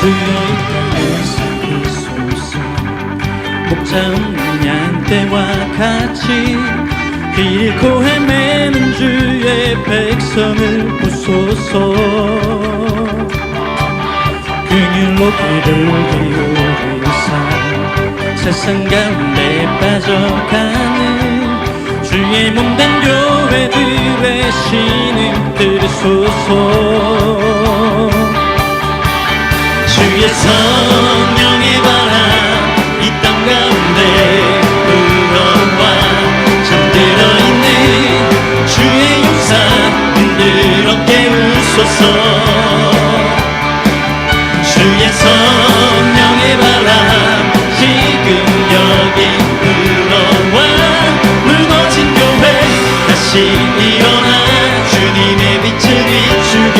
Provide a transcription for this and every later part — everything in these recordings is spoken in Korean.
주여 이 땅을 살피소서. 목자 없는 양떼와 같이 길 잃고 헤매는 주의 백성을 보소서. 긍휼로 귀를 기울이사 세상 가운데 빠져가는 주의 몸된 교회들의 신을 들으소서. 주의 성령의 바람 이 땅 가운데 불어와 잠들어 있는 주의 용사 흔들어 깨우소서. 주의 성령의 바람 지금 여기 불어와 무너진 교회 다시 일어나 주님의 빛을 비추게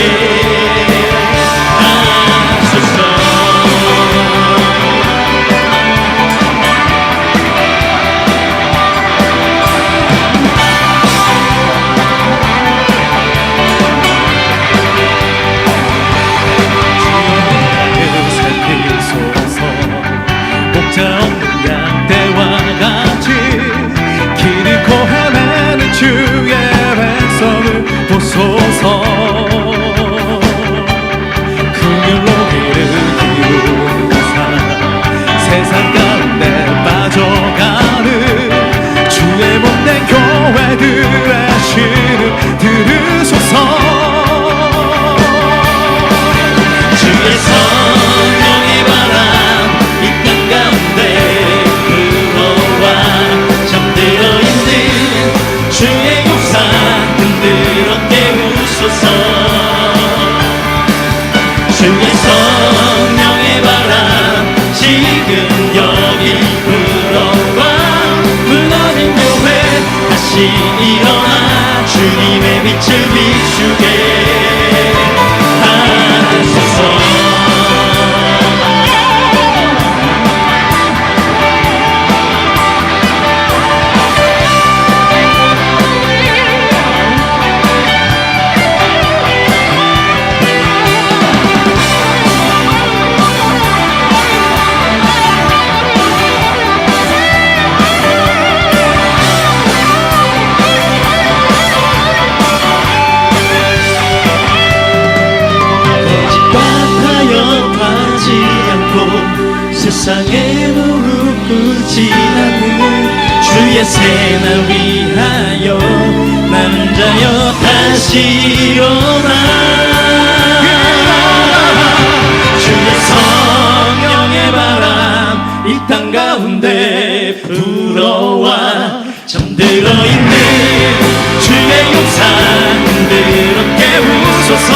보소서. 긍휼로 귀를 기울이사 세상 가운데 빠져가는 주의 몸된 교회들의 신을 들으소서. 주의 성령의 바람 이 땅 가운데 불어와 잠들어 있는 주의 용사 흔들어 깨우소서. 주의 성령의 바람 지금 여기 불어와 무너진 교회 다시 일어나 주님의 빛을 비추게 하소서. 세상에 무릎 꿇지 않는 주의 새날 위하여 나는 자여 다시 일어나. 주의 성령의 바람 이 땅 가운데 불어와 잠들어 있는 주의 용사 흔들어 깨우소서.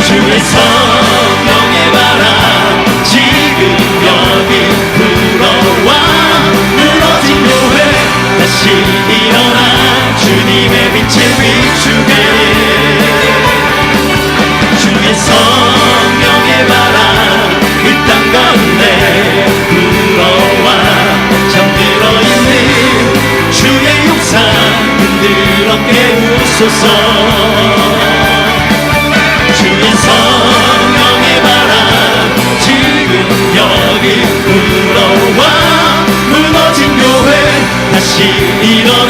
주의 성령의 바람 지금 여기 불어와 무너진 교회 다시 일어나 주님의 빛을 비추게. 주의 성령의 바람 이 땅 가운데 불어와 잠들어 있는 주의 용사 흔들어 깨우소서. 주의 성령의 바람 지금 여기 불어와 무너진 교회 다시 일어나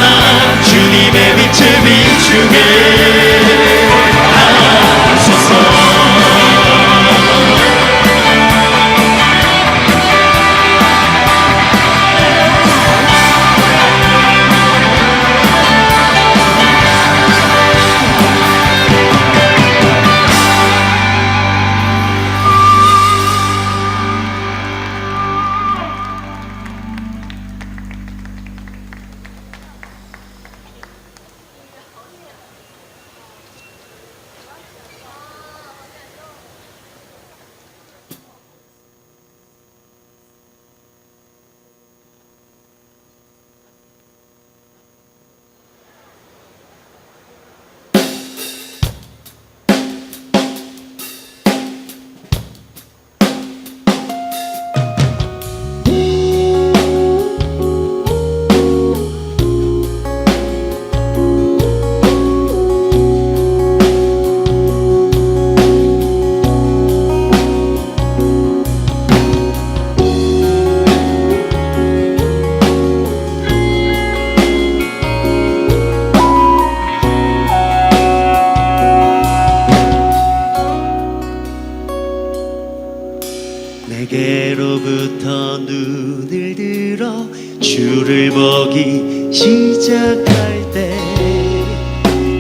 내게로부터 눈을 들어 주를 보기 시작할 때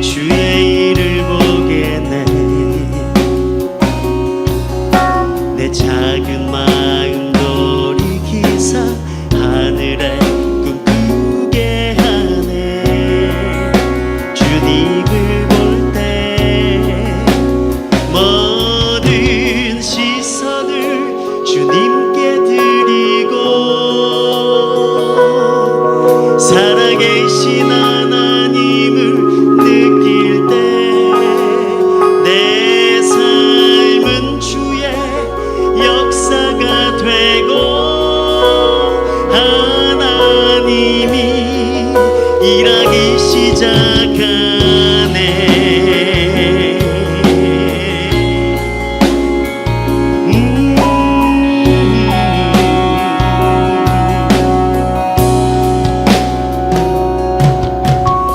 주의 일을 보겠네. 내 작은 마음 돌이키사 하늘에 꿈꾸게 하네. 주님을 볼 때 모든 시선을 주님께 드리고 살아계신 하나님을 느낄 때 내 삶은 주의 역사가 되고 하나님이 일하기 시작하네.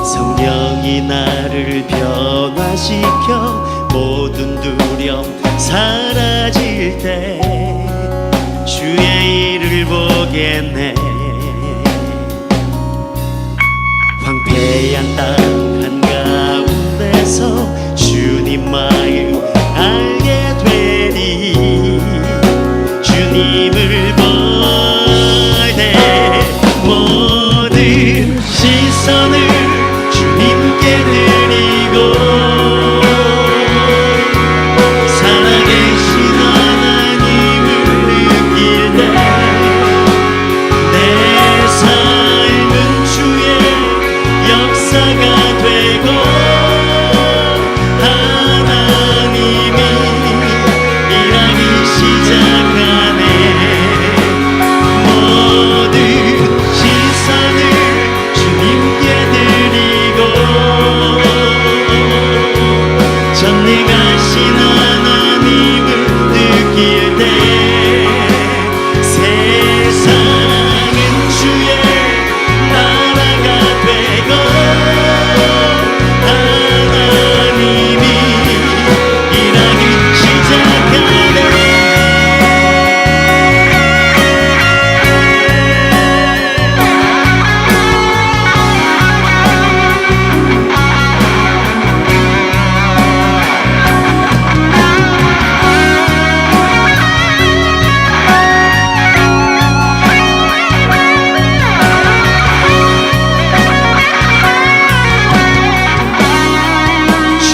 성령이 나를 변화시켜 모든 두려움 사라질 때 주의 일을 보겠네. 황폐한 땅 한가운데서 주님 마음 알게 되리. 주님을 볼 때 모든 시선을 주님께 드리고 살아계신 하나님을 느낄 때 내 삶은 주의 역사가 되고 하나님이 일하기 시작하네. 모든 시선을 주님께 드리고 전능하신 하나님을 느낄 때 세상은 주의 나라가 되고 하나님이 일하기 시작하네.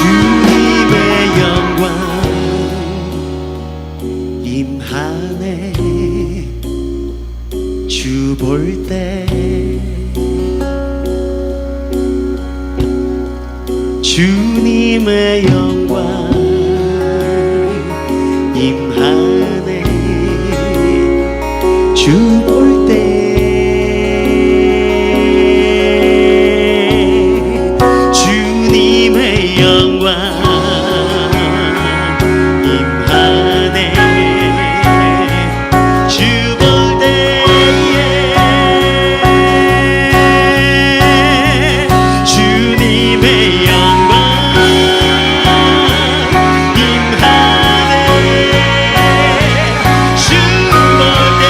주님의 영광 임하네. 주 볼 때 주님의 영광 임하네. 주 볼 때 주님의 영광 임하네. 주 볼 때에 주님의 영광 임하네. 주 볼 때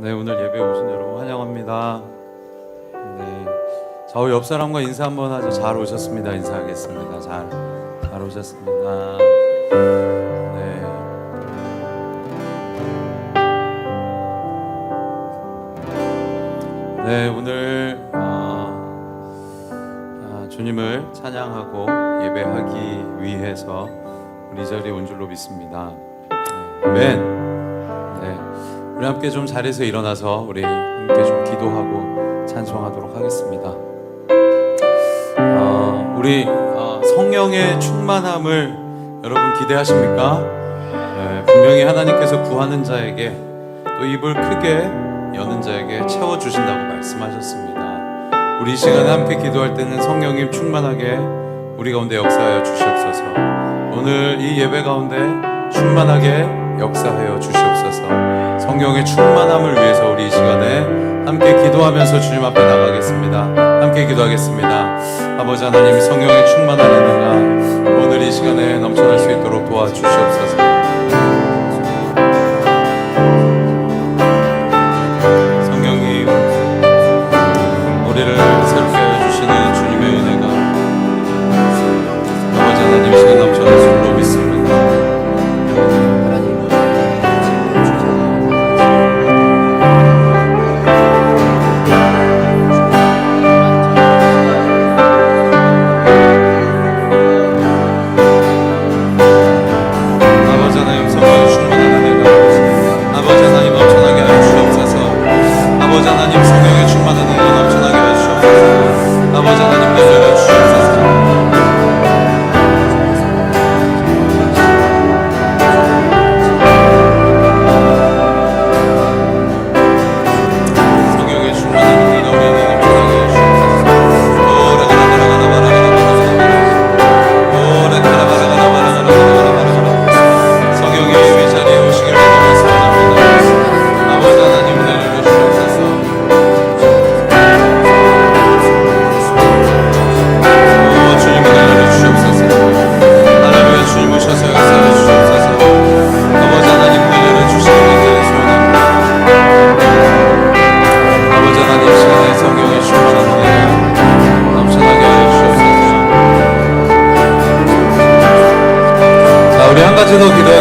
네, 오늘 예배 오신 여러분 환영합니다. 네, 좌우 옆 사람과 인사 한번 하죠. 잘 오셨습니다. 인사하겠습니다. 잘 오셨습니다. 네. 네, 오늘 주님을 찬양하고 예배하기 위해서 우리 자리에 온 줄로 믿습니다. 네, 아멘. 네, 우리 함께 좀 자리에서 일어나서 우리 함께 좀 기도하고 찬송하도록 하겠습니다. 우리 성령의 충만함을 여러분 기대하십니까? 네, 분명히 하나님께서 구하는 자에게 또 입을 크게 여는 자에게 채워주신다고 말씀하셨습니다. 우리 이 시간에 함께 기도할 때는 성령님 충만하게 우리 가운데 역사하여 주시옵소서. 오늘 이 예배 가운데 충만하게 역사하여 주시옵소서. 성령의 충만함을 위해서 우리 이 시간에 함께 기도하면서 주님 앞에 나가겠습니다. 함께 기도하겠습니다. 아버지 하나님, 성령의 충만한 은혜가 오늘 이 시간에 넘쳐날 수 있도록 도와주시옵소서. 성령님, 우리를 새롭게 하여 주시는 주님의 은혜가 아버지 하나님 이 시간 넘쳐날 줄로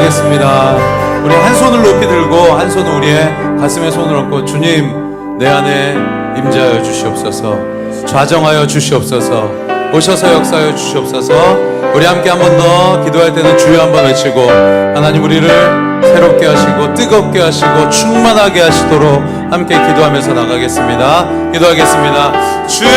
믿습니다. 우리 한 손을 높이 들고 한 손은 우리의 가슴에 손을 얹고 주님 내 안에 임재하여 주시옵소서. 좌정하여 주시옵소서. 오셔서 역사하여 주시옵소서. 우리 함께 한 번 더 기도할 때는 주여 한번 외치고 하나님 우리를 새롭게 하시고 뜨겁게 하시고 충만하게 하시도록 함께 기도하면서 나가겠습니다. 기도하겠습니다. 주여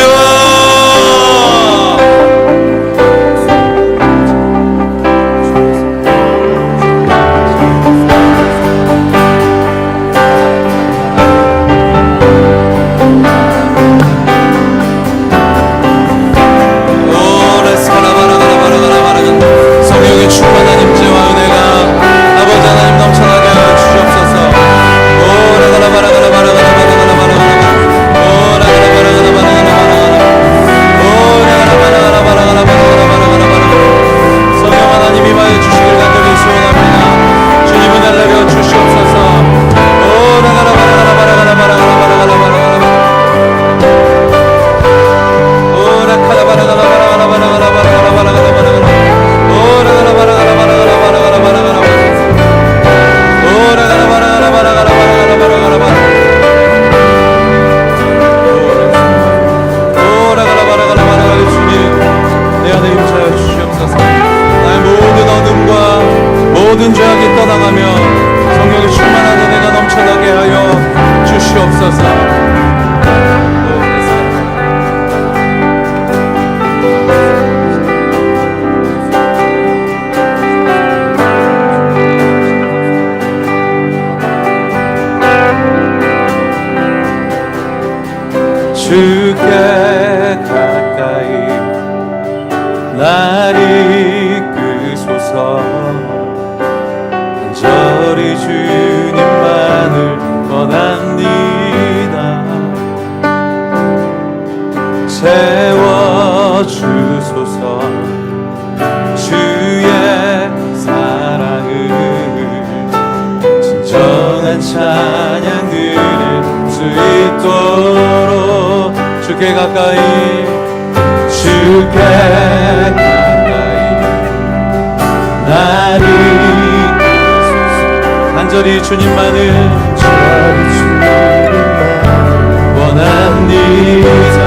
모든 죄악이 떠나가며 성령의 충만한 은혜가 넘쳐나게 하여 주시옵소서. 주께 가까이 날 이끄소서. 간절히 주님만을 원합니다. 채워주소서. 주의 사랑을 진정한 찬양들을 더욱더욱 주께 가까이 주께 가까이 나를 간절히 주님만을 원합니다.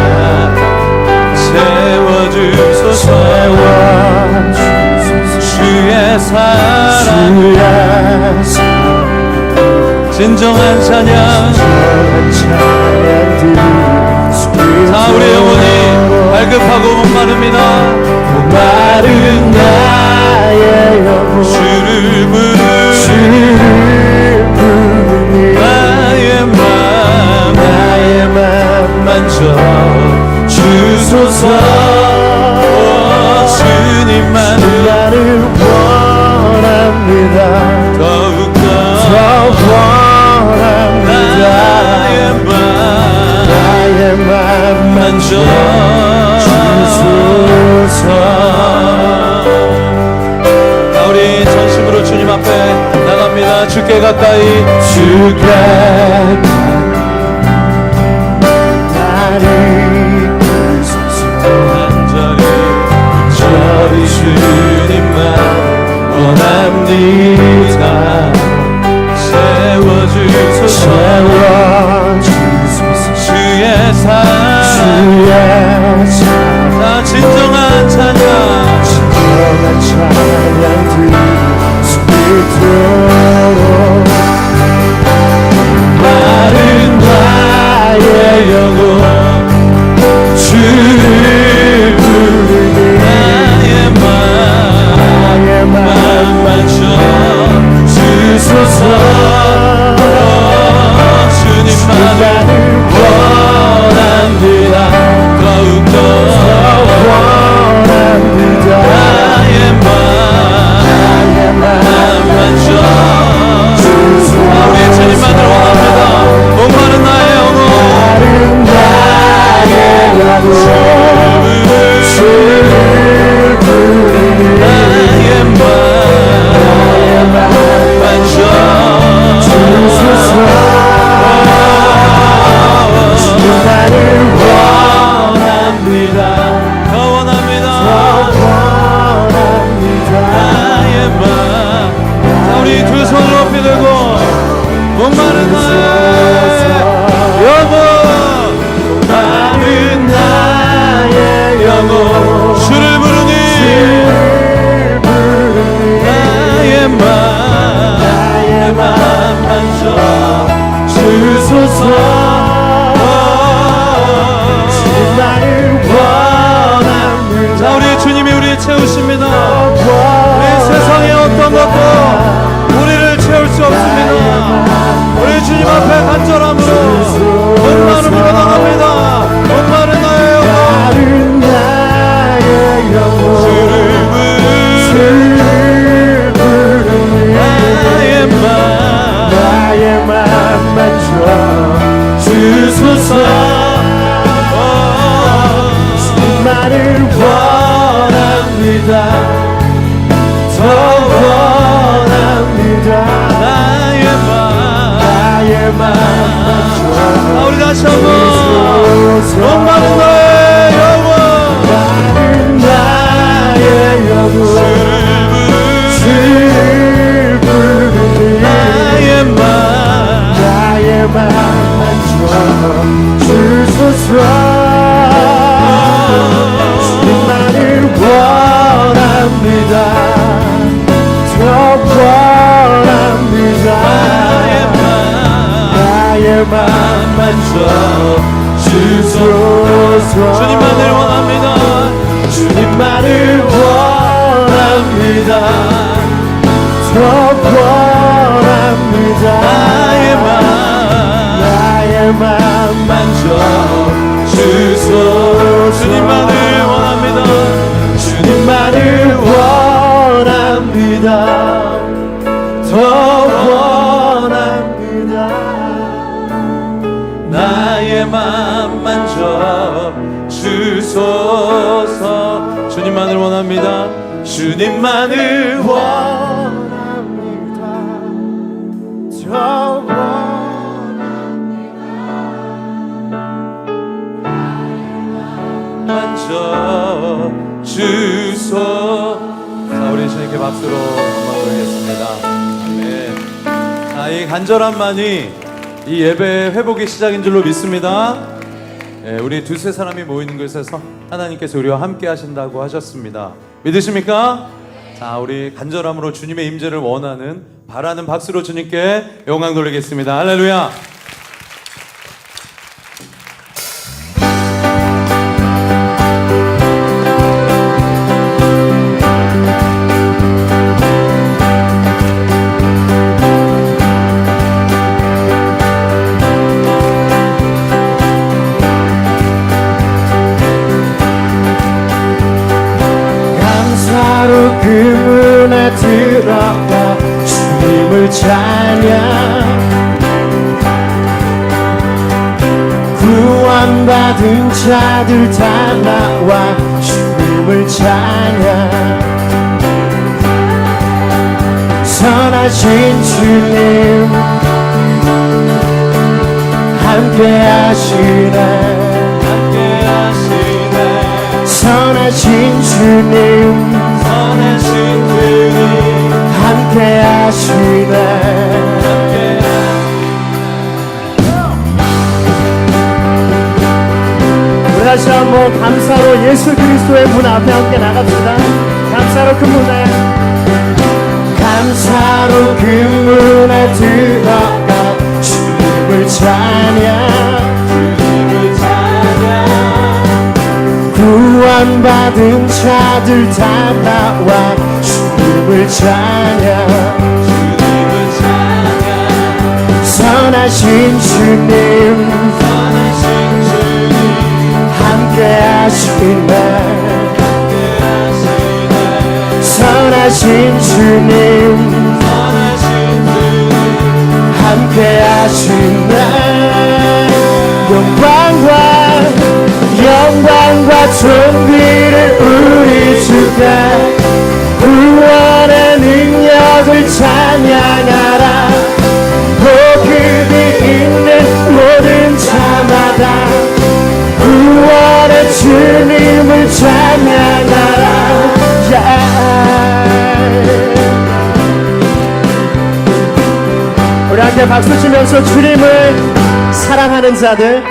채워주소서 주의 사랑 진정한 찬양 자 우리 영혼이 발급하고 목마릅니다. 목마른 나의 영혼 주를 부르니 나의 맘 만져 주소서 주님만 나를 원합니다. 더욱더 원합니다. 나의 맘 만져 주소서. 자 우리 전심으로 주님 앞에 나갑니다. 주께 가까이 주께 나를 간절히 주님만 원합니다. 채워주소서 주의 사랑 나 진정한 찬양 마른 나의 영혼 주를 부르니 나의 맘 만져 주소서 주님만을 원합니다. 더욱더 원합니다. 나의 맘 만져 우리 주님만을 원합니다. 목마른 나의 영혼 나의 맘 만져 주소서 나를 원합니다. 더 원합니다. 나의 맘 자 우리 두 손을 높이 들고 목마른 나의 영혼 목마른 나의 영혼 주를 부르니 나의 맘 만져 주소서 나를 원합니다. 자 우리 주님이 우리를 채우십니다. 우리 세상의 어떤 것도 우리를 채울 수 없습니다. 우리 주님 앞에 간절함으로 목마름으로 나갑니다. 목마른 나의 영혼 주를 부르니 나의 맘 주소서 나를 원합니다. 더 원합니다. 나의 맘 우리 다시 한번 목마른 나의 영혼 나의 영혼 주를 부르니 나의 맘 주소서 주님만을 원합니다. 더 원합니다. 나의 맘 만져 주소서 주님만을 원합니다. 주님만을 원합니다. 더 원합니다. 나의 맘 만져 주소서 주님만을 원합니다. 주님만을 원합니다. 더 원합니다. 나의 맘 만져 주소서 주님만을 원합니다. 주님만을 원합니다. 더 원합니다. 만져주소. 자, 우리 주님께 박수로 영광 돌리겠습니다. 아멘. 자, 이 간절함만이 이 예배의 회복의 시작인 줄로 믿습니다. 우리 두세 사람이 모이는 곳에서 하나님께서 우리와 함께 하신다고 하셨습니다. 믿으십니까? 자, 우리 간절함으로 주님의 임재를 원하는 바라는 박수로 주님께 영광 돌리겠습니다. 할렐루야. 그 문에 들어가 주님을 찬양 구원받은 자들 다 나와 주님을 찬양 선하신 주님 함께 하시네 선하신 주님 함께 하시네 우리 다시 한번 감사로 예수 그리스도의 문 앞에 함께 나갑시다. 감사로 그 문에 감사로 그 문에 들어가 주님을 찬양 구원받은 자들 다 나와 주님을 찬양 선하신 주님 함께 하시네 선하신 주님 함께 하시네 영광과 존귀를 우리 주께 구원의 능력을 찬양하라 복음이 있는 모든 자마다 구원의 주님을 찬양하라 우리 함께 박수 치면서 주님을 사랑하는 자들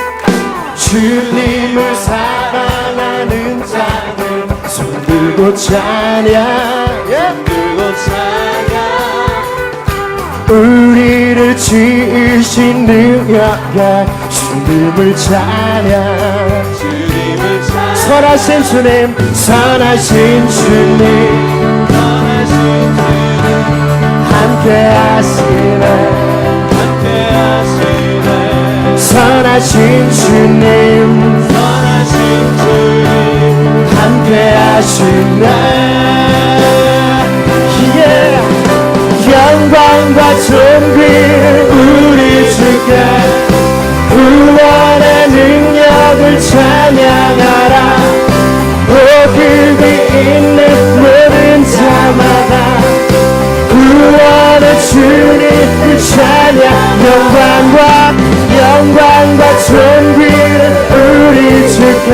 주님을 사랑하는 자들 손들고 찬양 우리를 지으신 능력에 주님을 찬양 선하신 주님 선하신 주님 함께 하시네 선하신 주님 함께 하시네 영광과 존귀를 우리 주께 구원의 능력을 찬양하라 복음이 있는 모든 자마다 구원의 주님을 찬양 영광과 존귀를 우리 주께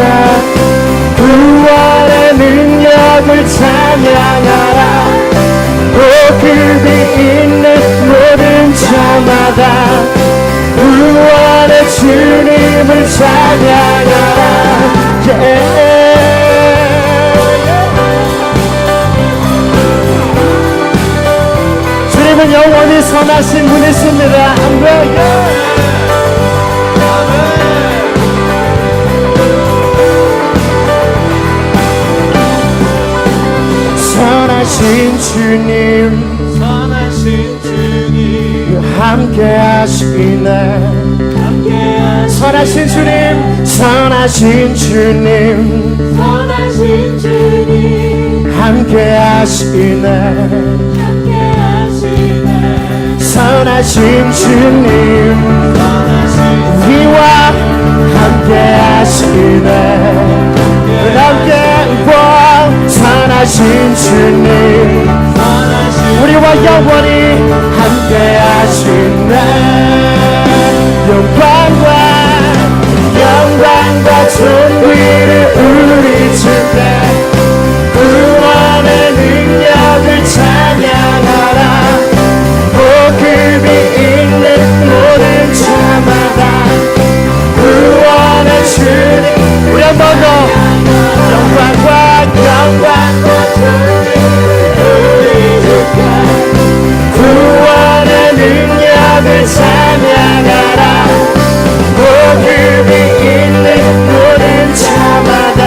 구원의 능력을 찬양하라 복음이 있는 모든 자마다 구원의 주님을 찬양하라 주님은 영원히 선하신 분이십니다. 아멘. 선하신 주님 함께 하시네 선하신 주님 함께 하시네 선하신 주님 우리와 함께 하시네 함께 선하신 주님 우리와 영원히 함께 하시네 영광과 존귀를 아들 찬양하라. 복음이 있는 모든 자마다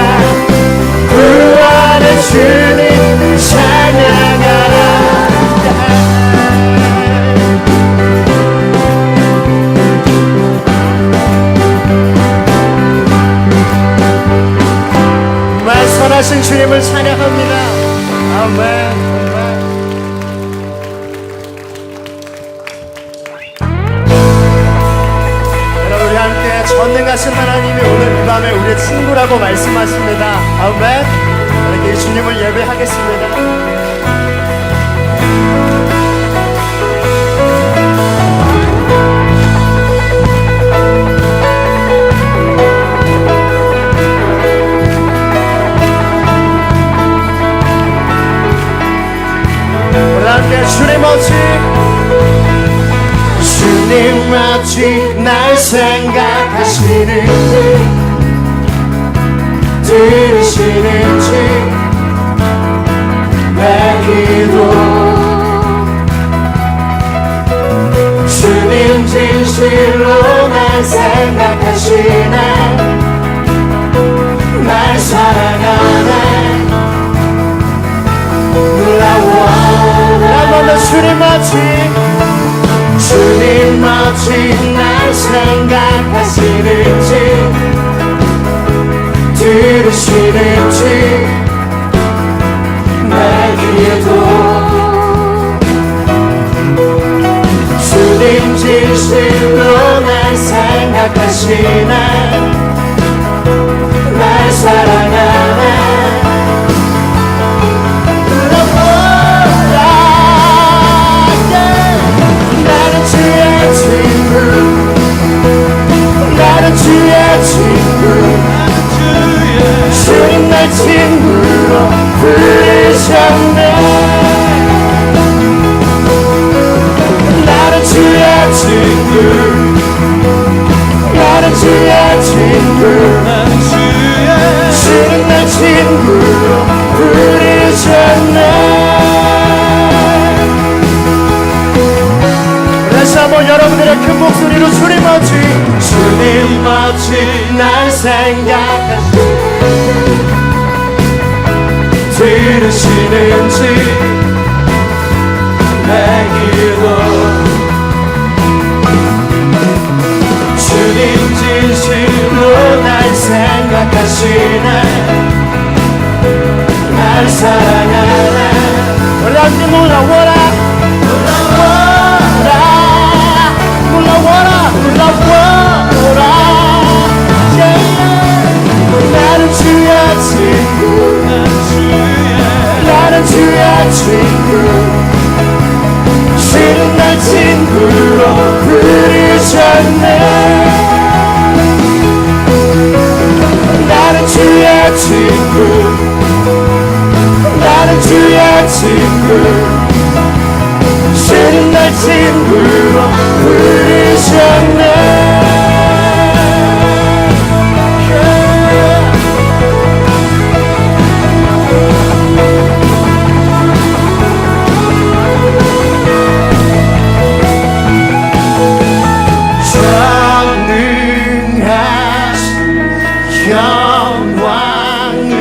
구원의 주님 찬양하라. 정말 선하신 주님을 찬양합니다. 아멘. 우리 함께 전능하신 하나님이 오늘 이 밤에 우리의 친구라고 말씀하십니다. 아멘. 이렇게 주님을 예배하겠습니다. 우리 함께 주님 어찌 날 생각하시는지 들으시는지 내 기도 주님 진실로 날 생각하시네. 날 사랑하네. 놀라워. 한번더 주님 어찌 날 생각하시는지 들으시는지 내 기도 주님 진실로 날 생각하시네. 날 사랑하네. 나는 주의 친구. 주님 날 친구로 부르셨네. 나는 주의 친구. 나는 주의 친구. 주님 날 친구로 부르셨네. 다시 한번 여러분들의 큰 목소리로 주님 어찌 날 생각하시 들으시는지 내 기도 주님 진실로 날 생각하시네. 날 사랑하네. 놀랍게 놀라워라. 나는 주의 친구. 나는 주의 친구. 주님 날 친구로 부르셨네. 나는 주의 친구. 나는 주의 친구. 주님 날 친구로 부르셨네. 전능하신 영광의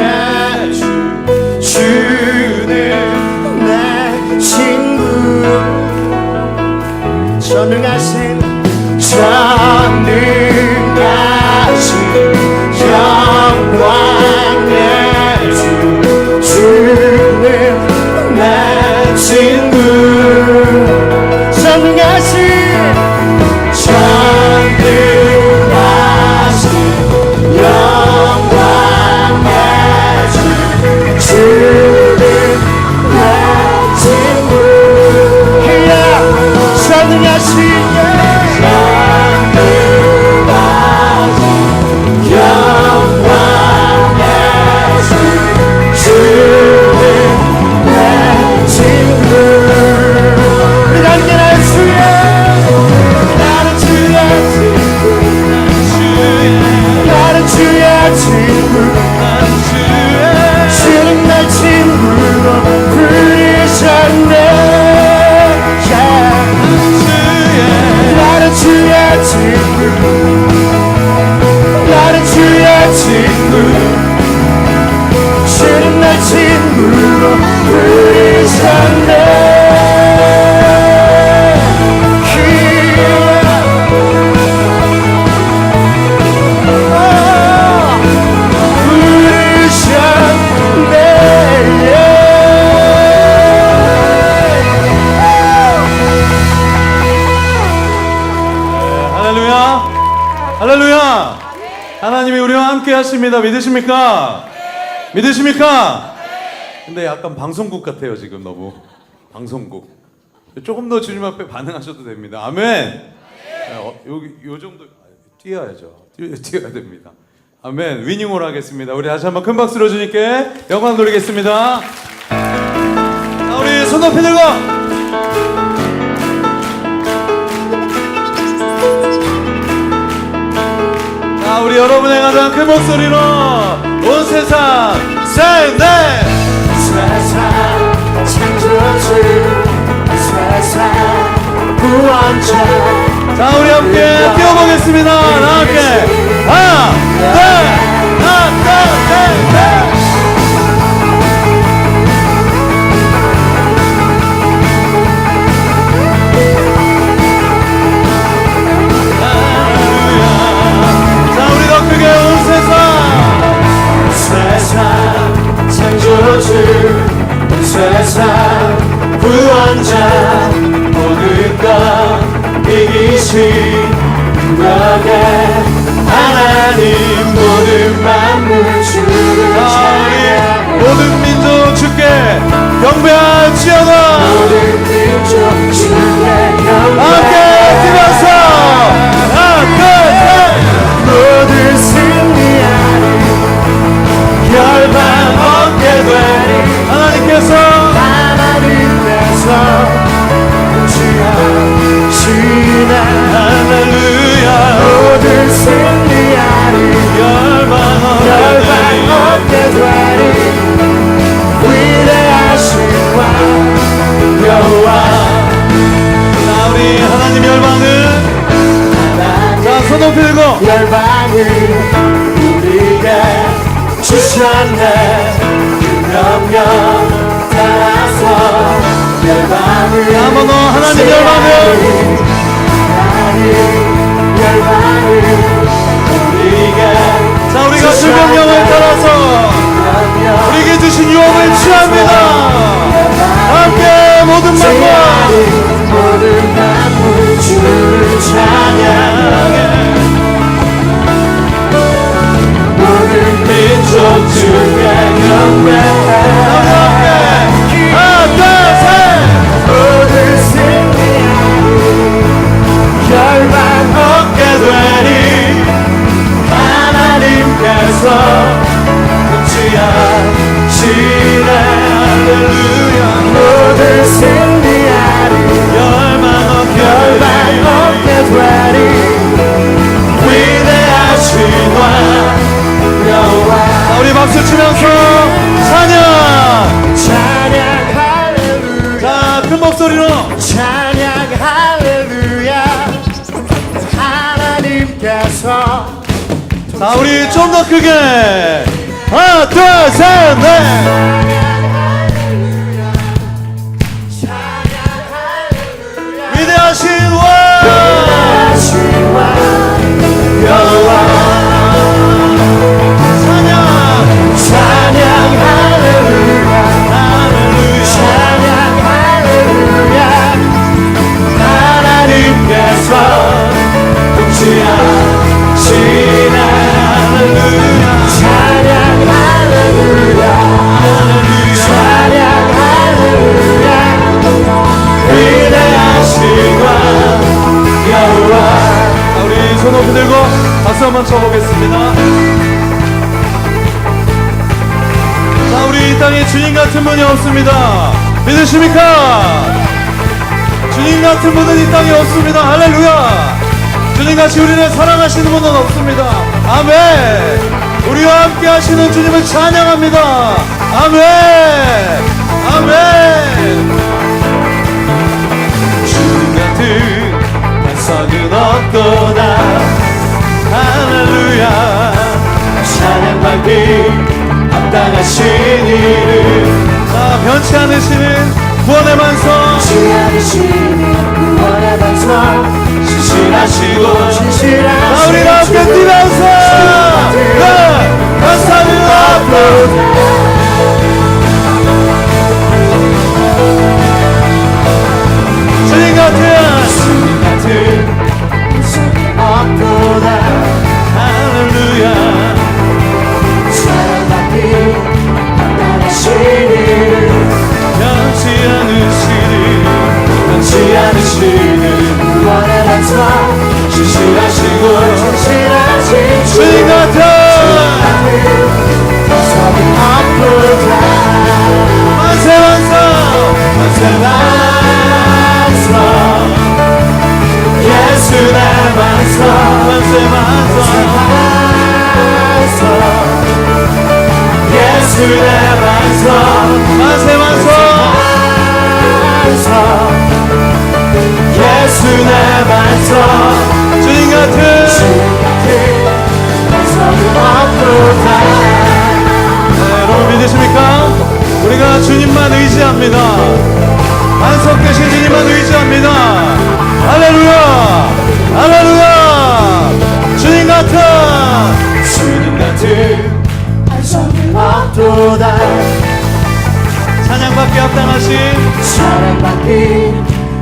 주는 내 친구. 전능하신 나는 주의 친구 나는 주의 친구 주는 날 친구로 부르셨네 할렐루야! 하나님이 우리와 함께 하십니다. 믿으십니까? 믿으십니까? 근데 약간 방송국 같아요, 지금 너무. 방송국. 조금 더 주님 앞에 반응하셔도 됩니다. 아멘! 여기, 요 정도, 뛰어야죠. 뛰어야 됩니다. 아멘. 위닝홀 하겠습니다. 우리 다시 한번 큰 박수로 주님께 영광 돌리겠습니다. 자, 우리 손 높이 들고! 우리 여러분의 가장 큰 목소리로 온 세상 say 네 세상 창조주 세상 구원자 자 우리 함께 뛰어보겠습니다. 다 함께 하나 둘 세상 창조주 세상 구원자 모든 것 이기신 그분의 하나님 모든 만물 주를 찬양 모든 민족 주께 경배할지어다 모든 민족 주께 경배 함께 뛰면서 하나 둘 셋 모든 승리하리 열방 얻게 되리 하나님께서 주시네 할렐루야 모든 승리하리 열방 얻게 되리 위대하신 왕 여호와 자 우리 하나님 열방을 자 손 높이 들고 열방을 우리에게 주셨네 그 명령 따라서 열방을 한번 더 하나님 열방을 우리에게 자 우리가 그 명령을 따라서 우리에게 주신 유업을 취합니다. 함께 모든 만과 모든 만물 주를 찬양해 모든 민족 주께 경배해 하나 둘 셋 모든 승리하리 열방 얻게 되리 하나님께서 취하시네 할렐루야 모든 승리하리 열방 얻게 되리 위대하신 왕 여호와 자 우리 박수 치면서 찬양 할렐루야 자 큰 목소리로 찬양 할렐루야 하나님께서 자 우리 좀 더 크게 하나 둘 셋 넷 위대하신 왕 여호와 찬양 찬양 할렐루야 찬양 할렐루야 하나님께서 통치하시네 할렐루야 찬양 할렐루야 찬양 할렐루야 위대하신 왕 여호와 자, 우리 손 높이 들고 박수 한번 쳐보겠습니다. 자 우리 이 땅에 주님 같은 분이 없습니다. 믿으십니까? 주님 같은 분은 이 땅에 없습니다. 할렐루야. 주님같이 우리를 사랑하시는 분은 없습니다. 아멘. 우리와 함께 하시는 주님을 찬양합니다. 아멘. 아멘. 주님 같은 반석은 없도다. 할렐루야. 찬양받기 합당하신 이름. 자, 변치 않으시는 구원의 반석, 변치 않으시는 구원의 반석, 신실하시고 진실하신 자, 우리 함께 뛰면서 감사를 앞으로 주님 같은 없도다. 할렐루야. 사랑받기 합당하신 이름. 변치 않으시는 구원의 반석, 신실하시고 진실하신 주님 같은 반석은 없도다. 만세 반석, 만세 반석, 예수 내 반석, 만세 반석, 반석, 예수 내 반석, 만세 반석, 반석, 예수 내 반석, 주님 같은 반석은 없도다. 여러분 믿으십니까? 우리가 주님만 의지합니다. 반석 되신 주님만 의지합니다. 할렐루야, 할렐루야. 주님 같은 반석은 없도다. 찬양받기 합당하신 사랑받기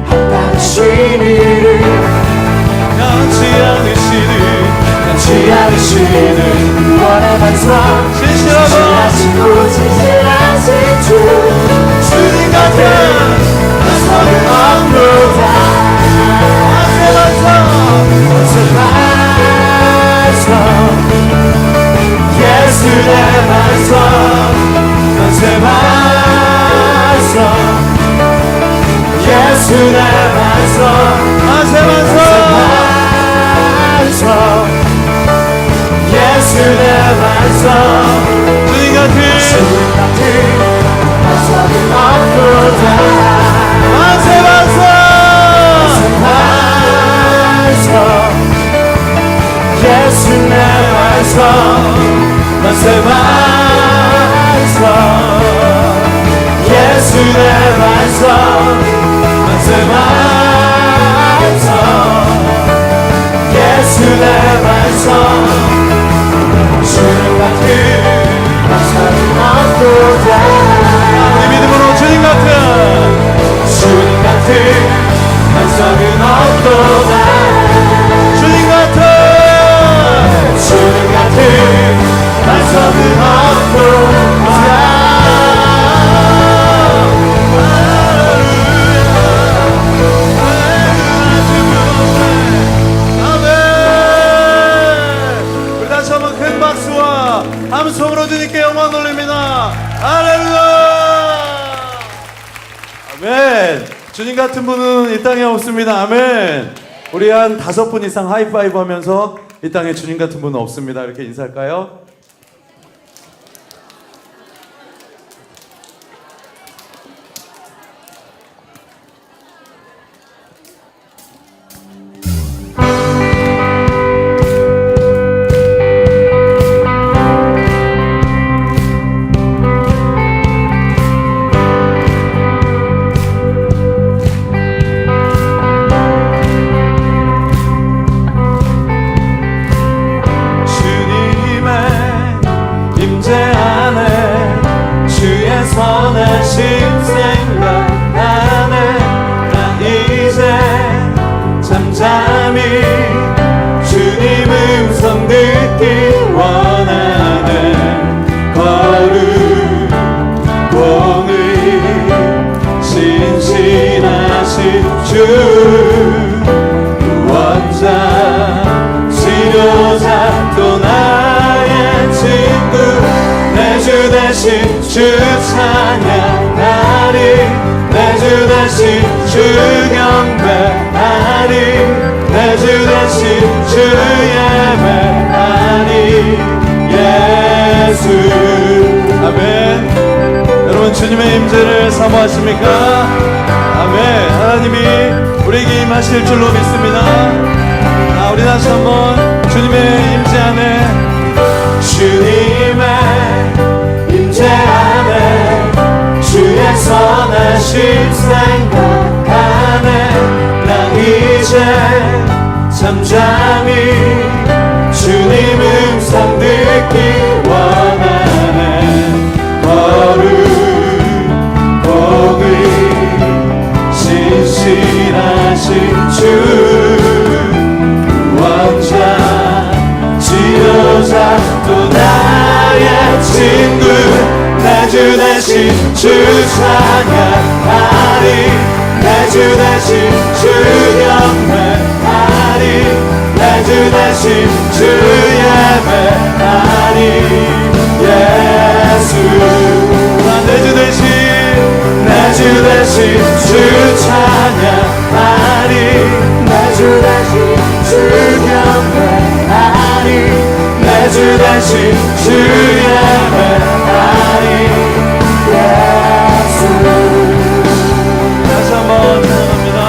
합당하신 이름. 변치 않으시는 구원의 반석, 신실하고 진실하시고 진실하신 주. 주님 같은 반석은 없도다. 만세 반석, 반석, 예수 내 반석, 만세 반석, 예수 내 반석, 만세 반석, 예수 내 반석, 주님 같은 반석은 없도다. 만세 반석, 예수 내 반석, 만세 반석, 예수 내 반석, 만세 반석, 예수 내 반석, 주님 같은 반석은 없도다. 우리 믿음으로 주님 같은 주님 같은 반석은 없도다. 주님 같은 주님 같은 반석은 없도다. 아멘. 우리 다시 한번 큰 박수와 함성으로 주님께 영광 돌립니다. 할렐루야. 아멘. 주님 같은 분은 이 땅에 없습니다. 아멘. 우리 한 5분 이상 하이파이브 하면서 이 땅에 주님 같은 분은 없습니다. 이렇게 인사할까요? 선하심 생각나네. 나 이제 잠잠히 주님 음성 듣기 원하네. 거룩 공의 신실하신 주 구원자 치료자 또 나의 친구 내 주 대신 주 찬양하리. 내 주 대신 주 경배하리. 내 주 대신 주 예배하리. 예수. 아멘. 여러분 주님의 임재를 사모하십니까? 아멘. 하나님이 우리에게 임하실 줄로 믿습니다. 자, 우리 다시 한번 주님의 임재 안에, 주님의 임재 안에 주의 선하심 생각하네. 나 이제 잠잠히 주님 음성 듣기 원하네. 거룩 복의 신실하신 주 원자 지도자 또 나의 친구 내 주 대신 주 찬양하리. 내 주 대신 주 경배하리. 내 주 대신 주 예배하리. 예수 내 주 대신 내 주 대신 주 찬양하리. 내 주 대신 주 경배하리. 내 주 대신 주 예배하리. 예수 다시 한번 찬양합니다.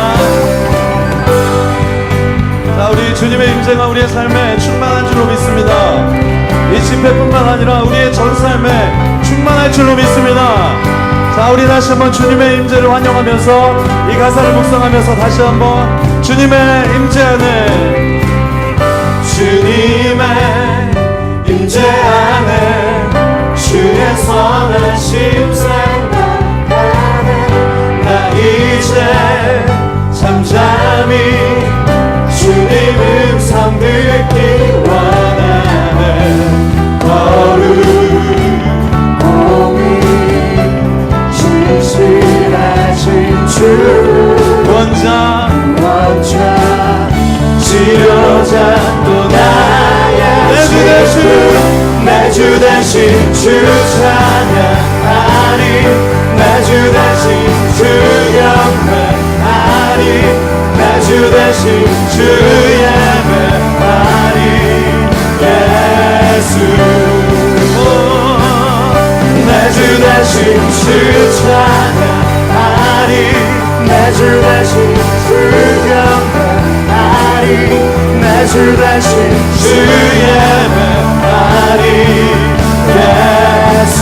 자, 우리 주님의 임재가 우리의 삶에 충만한 줄로 믿습니다. 이 집회뿐만 아니라 우리의 전 삶에 충만할 줄로 믿습니다. 자, 우리 다시 한번 주님의 임재를 환영하면서 이 가사를 묵상하면서 다시 한번 주님의 임재 안에, 주님의 임재 안에 주의 선하심 생각하네. 나 이제 잠잠히 주님 음성 듣기 원하네. 거룩 공의 신실하신 주 원자 치료자 또 나의 내 주 대신 내 주 대신 주 찬양하리. 내 주 대신 주 경배하리. 내 주 대신 주 예배하리. 예수 내 주 대신 주 찬양하리. 내 주 대신 주 경배하리. 내 주 대신 주 예배하리. 예수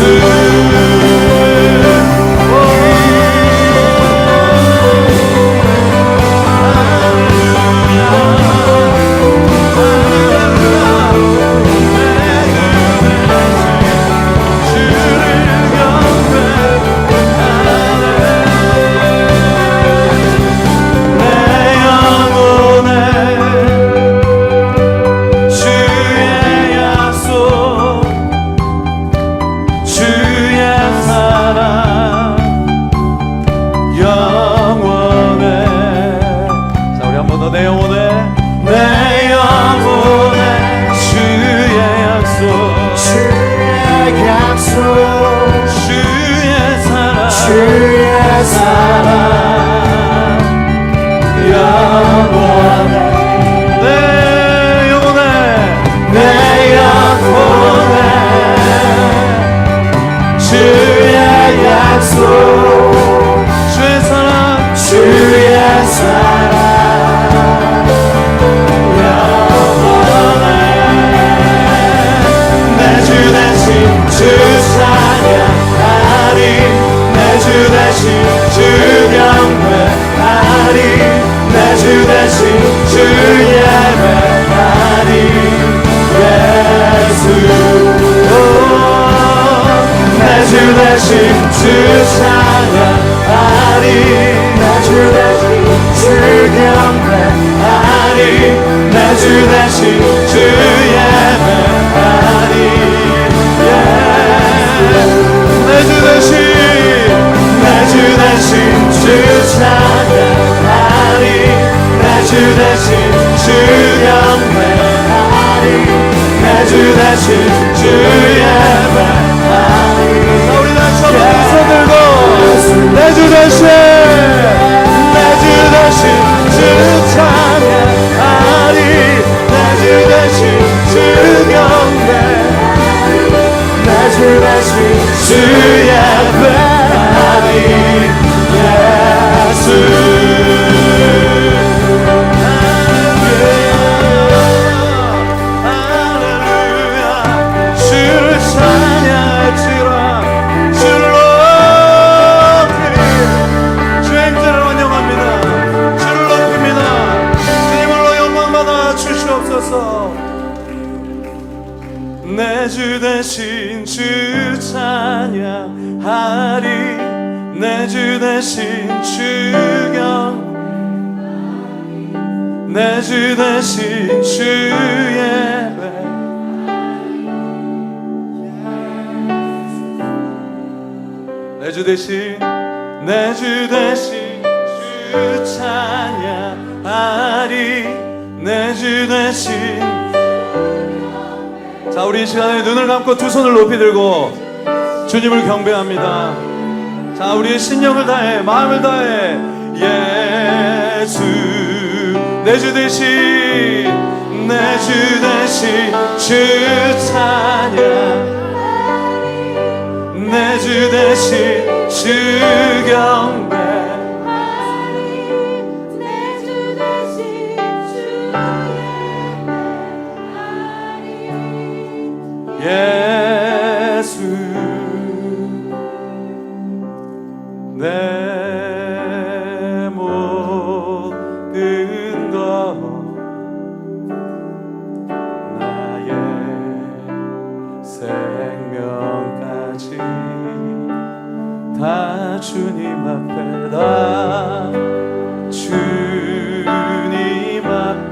찬양하리 내 주 대신 주경 내 주 대신 주 예배 내 주 대신 내 주 대신 주 찬양하리 내 주 대신. 자, 우리 이 시간에 눈을 감고 두 손을 높이 들고 주님을 경배합니다. 자, 우리의 신령을 다해 마음을 다해 예수 내 주 대신 내 주 대신 주 찬양 내 주 대신 주 경배 예수 내 모든 것 나의 생명까지 다 주님 앞에 다 주님 앞에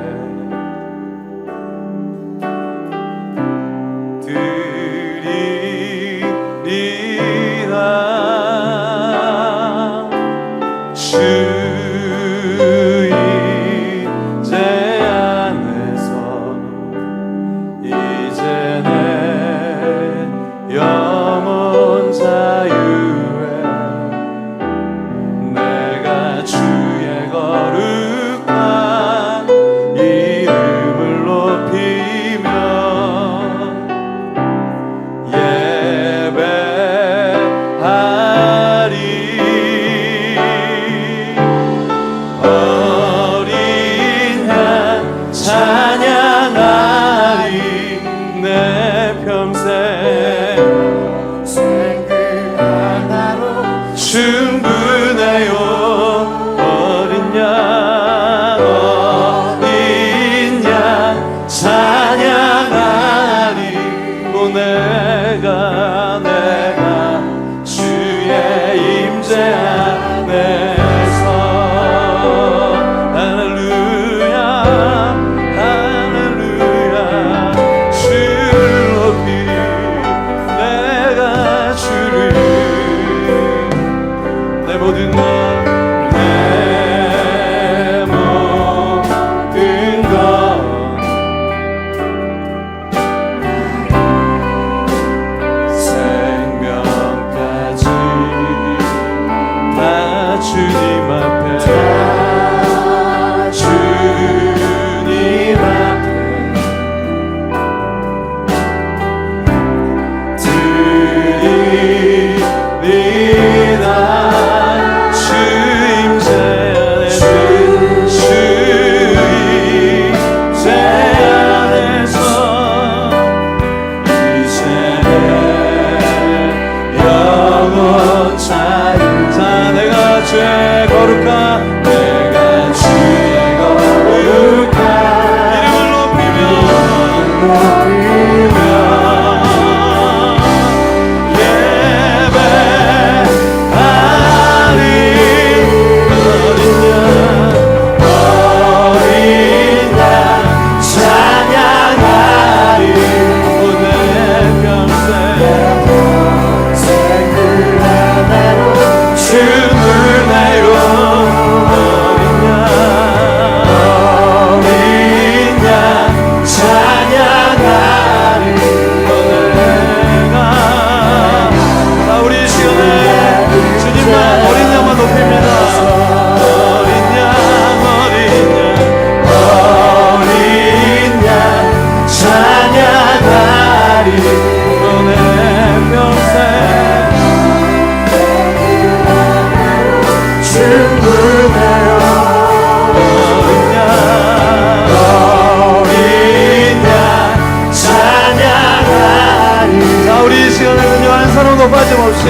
빠짐없이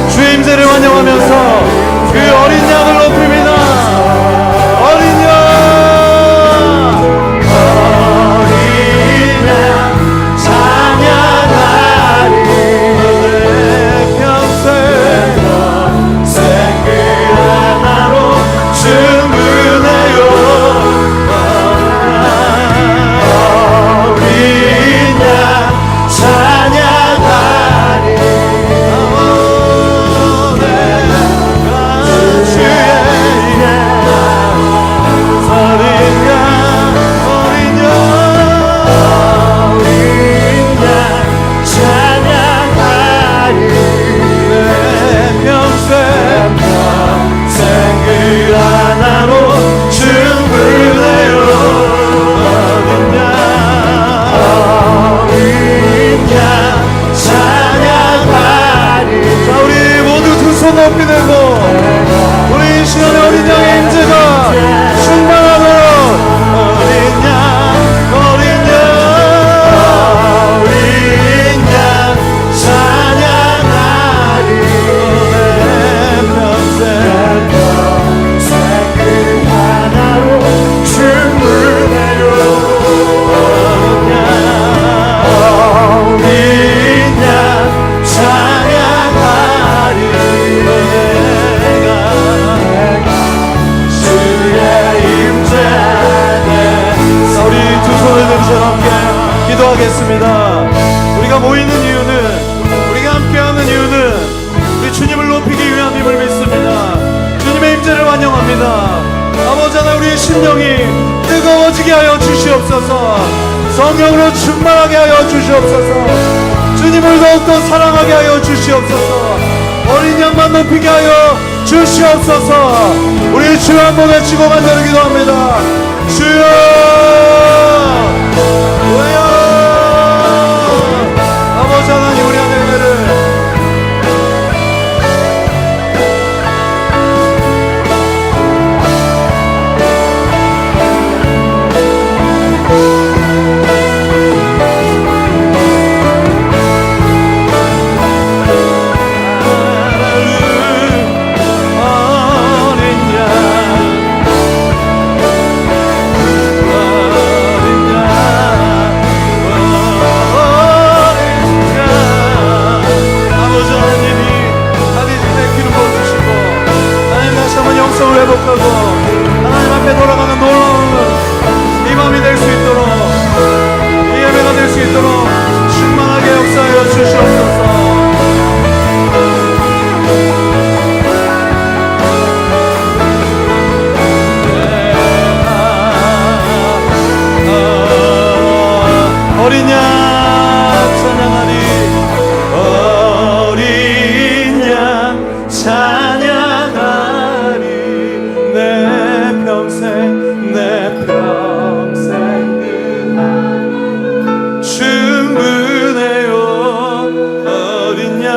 주임제를 환영하면서 그 어린 양을 높입니다. 어린 양 찬양하리 높이 들고 우리 이 시간에 어린 양의 임재가 충만하도록 어린 양 찬양하리 내 평생 그 하나로 충분해요. 어린 양 찬양하리 내가 주의 임재에 우리 두 손을 들으셔 함께 기도하겠습니다. 우리가 모이는 이유는 우리가 함께하는 이유는 우리 주님을 높이기 위함임을 믿습니다. 주님의 임재를 환영합니다. 아버지 하나님 우리의 심령이 뜨거워지게 하여 주시옵소서. 성령으로 충만하게 하여 주시옵소서. 주님을 더욱더 사랑하게 하여 주시옵소서. 어린 양만 높이게 하여 주시옵소서. 우리 주여 한번 외치고 간절히 기도합니다. 주여 주여 아버지 하나님 우리 안에 은혜를 회복하고 하나님 앞에 돌아가는 놀라운 이 밤이 될 수 있도록 이 예배가 될 수 있도록 충만하게 역사하여 주시옵소서. 어린 양 찬양하리 어린 양 찬양하리 내 평생 그 충분해요. 어린 양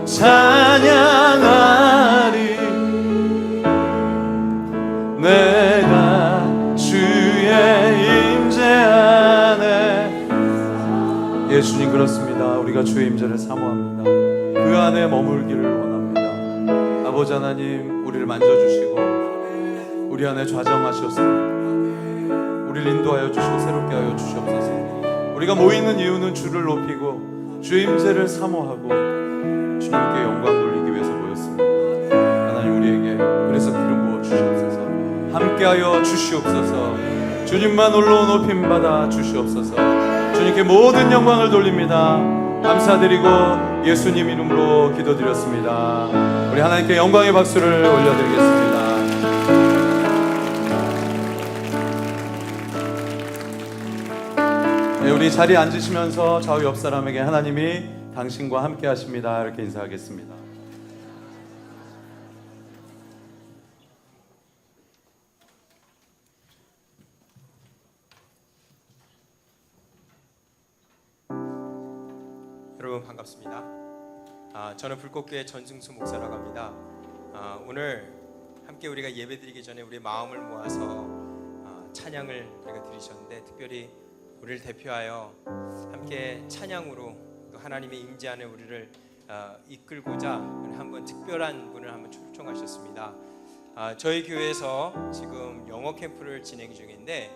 찬양하리 내가 주의 임재 안에 예수님 그렇습니다. 우리가 주의 임재를 사모합니다. 그 안에 머물기를 원합니다. 아버지 하나님 우리를 만져주시고 우리 안에 좌정하셔서 우리를 인도하여 주시고 새롭게 하여 주시옵소서. 우리가 모이는 이유는 주를 높이고 주의 임재를 사모하고 주님께 영광 돌리기 위해서 모였습니다. 하나님 우리에게 그래서 기름 부어 주시옵소서. 함께하여 주시옵소서. 주님만 홀로 높임 받아 주시옵소서. 주님께 모든 영광을 돌립니다. 감사드리고 예수님 이름으로 기도드렸습니다. 우리 하나님께 영광의 박수를 올려드리겠습니다. 네, 우리 자리에 앉으시면서 좌우 옆 사람에게 하나님이 당신과 함께 하십니다 이렇게 인사하겠습니다. 여러분 반갑습니다. 저는 불꽃교회 전승수 목사라고 합니다. 오늘 함께 우리가 예배드리기 전에 우리 마음을 모아서 찬양을 우리가 드리셨는데 특별히 우리를 대표하여 함께 찬양으로 또 하나님의 임재 안에 우리를 이끌고자 한번 특별한 분을 한번 초청하셨습니다. 저희 교회에서 지금 영어 캠프를 진행 중인데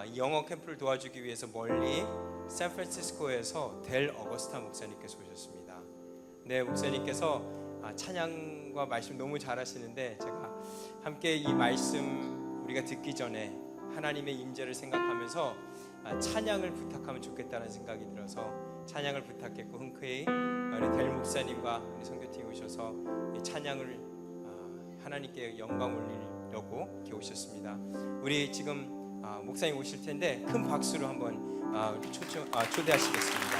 이 영어 캠프를 도와주기 위해서 멀리 샌프란시스코에서 델 어거스타 목사님께서 오셨습니다. 네, 목사님께서 찬양과 말씀 너무 잘하시는데 제가 함께 이 말씀 우리가 듣기 전에 하나님의 임재를 생각하면서 찬양을 부탁하면 좋겠다는 생각이 들어서 찬양을 부탁했고 흔쾌히 우리 델 목사님과 우리 선교팀이 오셔서 이 찬양을 하나님께 영광 올리려고 이렇게 오셨습니다. 우리 지금 목사님 오실 텐데 큰 박수로 한번 초대하시겠습니다.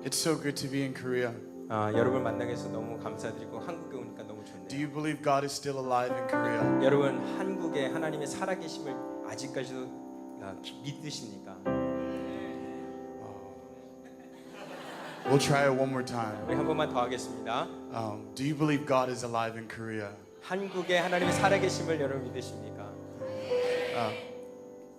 It's so good to be in Korea. 여러분 만나게 해서 너무 감사드리고 한국에 오니까 너무 좋네요. Do you believe God is still alive in Korea? 여러분 한국에 하나님의 살아계심을 아직까지도 믿으십니까? We'll try it one more time. 우리 한 번만 더 하겠습니다. Do you believe God is alive in Korea? 한국에 하나님의 살아계심을 여러분 믿으십니까?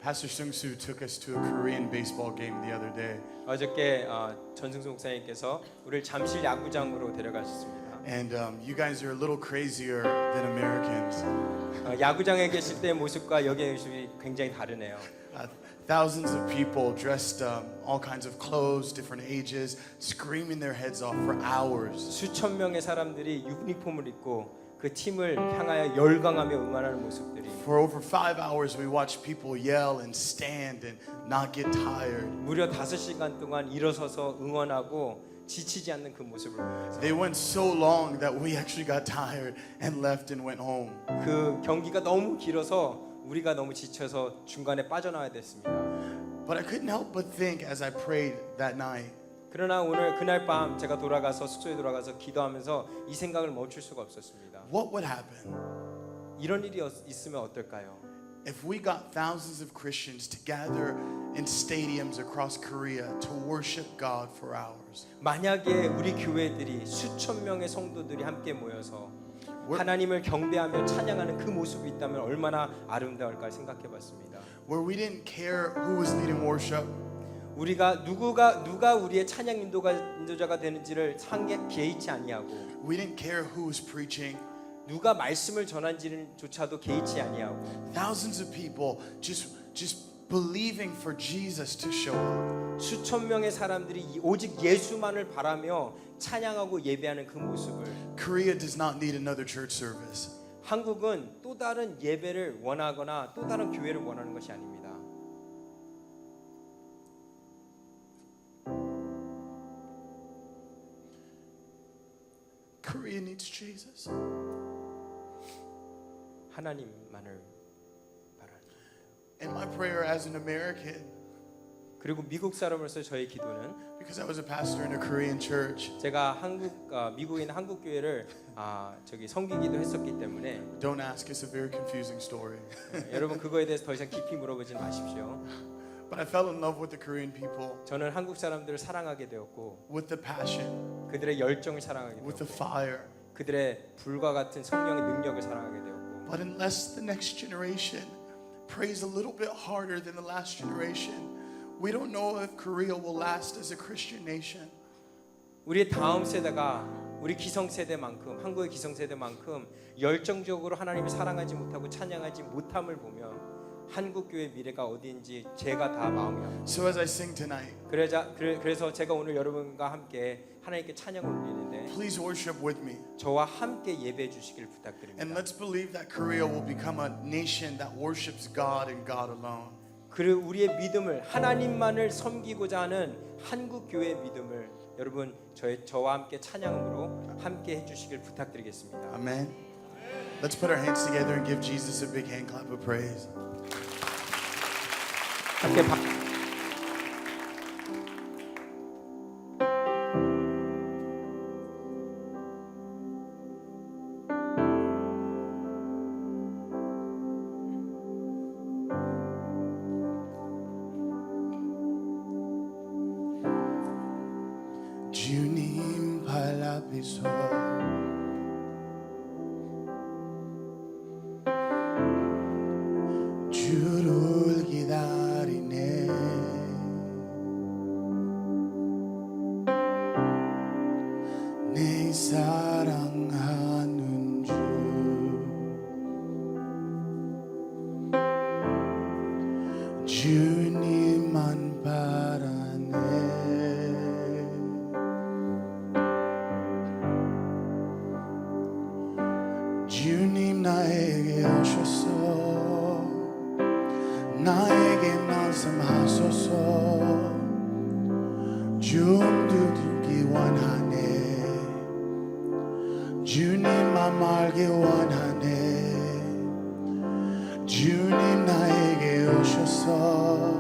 Pastor Sung-soo took us to a Korean baseball game the other day. 어저께 전승수 목사님께서 우리를 잠실 야구장으로 데려가셨습니다. And you guys are a little crazier than Americans. 야구장에 계실 때의 모습과 여기의 모습이 굉장히 다르네요. Thousands of people dressed all kinds of clothes, different ages, screaming their heads off for hours. 수천 명의 사람들이 유니폼을 입고 그 팀을 향하여 열광하며 응원하는 모습들이 For over 5 hours, we watched people yell and stand and not get tired. 무려 5시간 동안 일어서서 응원하고 지치지 않는 그 모습을 보면서 They went so long that we actually got tired and left and went home. 그 경기가 너무 길어서 우리가 너무 지쳐서 중간에 빠져나와야 됐습니다. But I couldn't help but think as I prayed that night. 그러나 오늘 그날 밤 제가 돌아가서 숙소에 돌아가서 기도하면서 이 생각을 멈출 수가 없었습니다. What would happen 이런 일이 있으면 어떨까요? if we got thousands of Christians together in stadiums across Korea to worship God for hours? 만약에 우리 교회들이 수천 명의 성도들이 함께 모여서 하나님을 경배하며 찬양하는 그 모습이 있다면 얼마나 아름다울까 생각해봤습니다. Where we didn't care who was leading worship, 우리가 누가 우리의 찬양 인도자가 되는지를 개의치 아니하고 we didn't care who was preaching. 누가 말씀을 전한지조차도 개의치 아니하고 Thousands of people just believing for Jesus to show up. 수천 명의 사람들이 오직 예수만을 바라며 찬양하고 예배하는 그 모습을 Korea does not need another church service. 한국은 또 다른 예배를 원하거나 또 다른 교회를 원하는 것이 아닙니다. Korea needs Jesus. 하나님만을 바라는. And my prayer as an American, 그리고 미국 사람으로서 저의 기도는 because I was a pastor in a Korean church, 제가 미국에 있는 한국 교회를 섬기기도 했었기 때문에 don't ask, it's a very confusing story. 여러분 그거에 대해서 더 이상 깊이 물어보지 마십시오. But I fell in love with the Korean people, 저는 한국 사람들을 사랑하게 되었고 with the passion, 그들의 열정을 사랑하게 with the 되었고 fire. 그들의 불과 같은 성령의 능력을 사랑하게 되었고 But unless the next generation prays a little bit harder than the last generation, we don't know if Korea will last as a Christian nation. 우리의 다음 세대가 우리 기성세대만큼 한국의 기성세대만큼 열정적으로 하나님을 사랑하지 못하고 찬양하지 못함을 보면 한국 교회의 미래가 어디인지 제가 다 마음이 아픕니다. So as I sing tonight, 그래서 제가 오늘 여러분과 함께 하나님께 찬양을 올리는데 please worship with me. 저와 함께 예배해 주시길 And 부탁드립니다. let's believe that Korea will become a nation that worships God and God alone. 그리고 우리의 믿음을 하나님만을 섬기고자 하는 한국 교회의 믿음을 여러분 저와 함께 찬양으로 함께 해주시길 부탁드리겠습니다. Amen. Let's put our hands together and give Jesus a big hand clap of praise. 함께 주님 발 앞에서 주를 기다리네. 내 사랑하는 주 주님만 바라네. 주님 나에게 오셔서 나에게 말씀하소서. 좀 두기 원하네. 주님만 말기 원하네. 주님 나에게 오셔서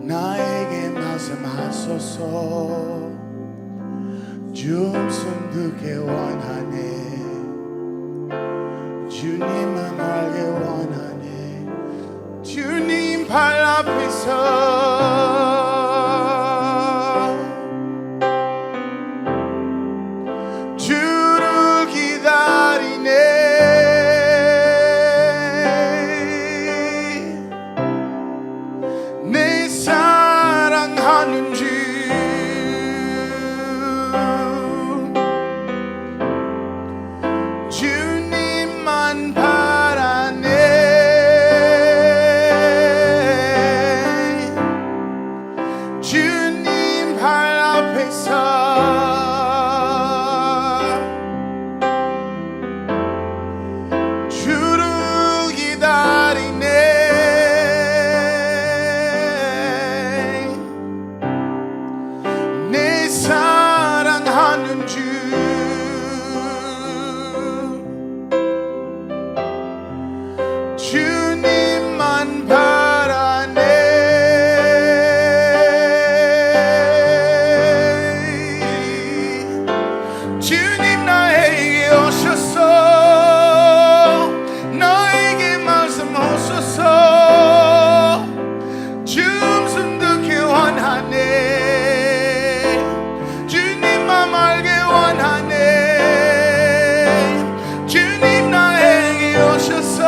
나에게 말씀하소서. 좀 숨기기 원하네. 주님만 알게 원하네. 주님 발 앞에서 주를 기다리네. 내 사랑하는 주 주님만 바라네. 주님 발 앞에서 주를 기다리네. 내 사랑하는 주 주님만 바라네. 주님 나에게 오셔서 나에게 말씀하소서. 좀 듣기 원하네. 주님만 알게 원하네. 주님 나에게 오셔서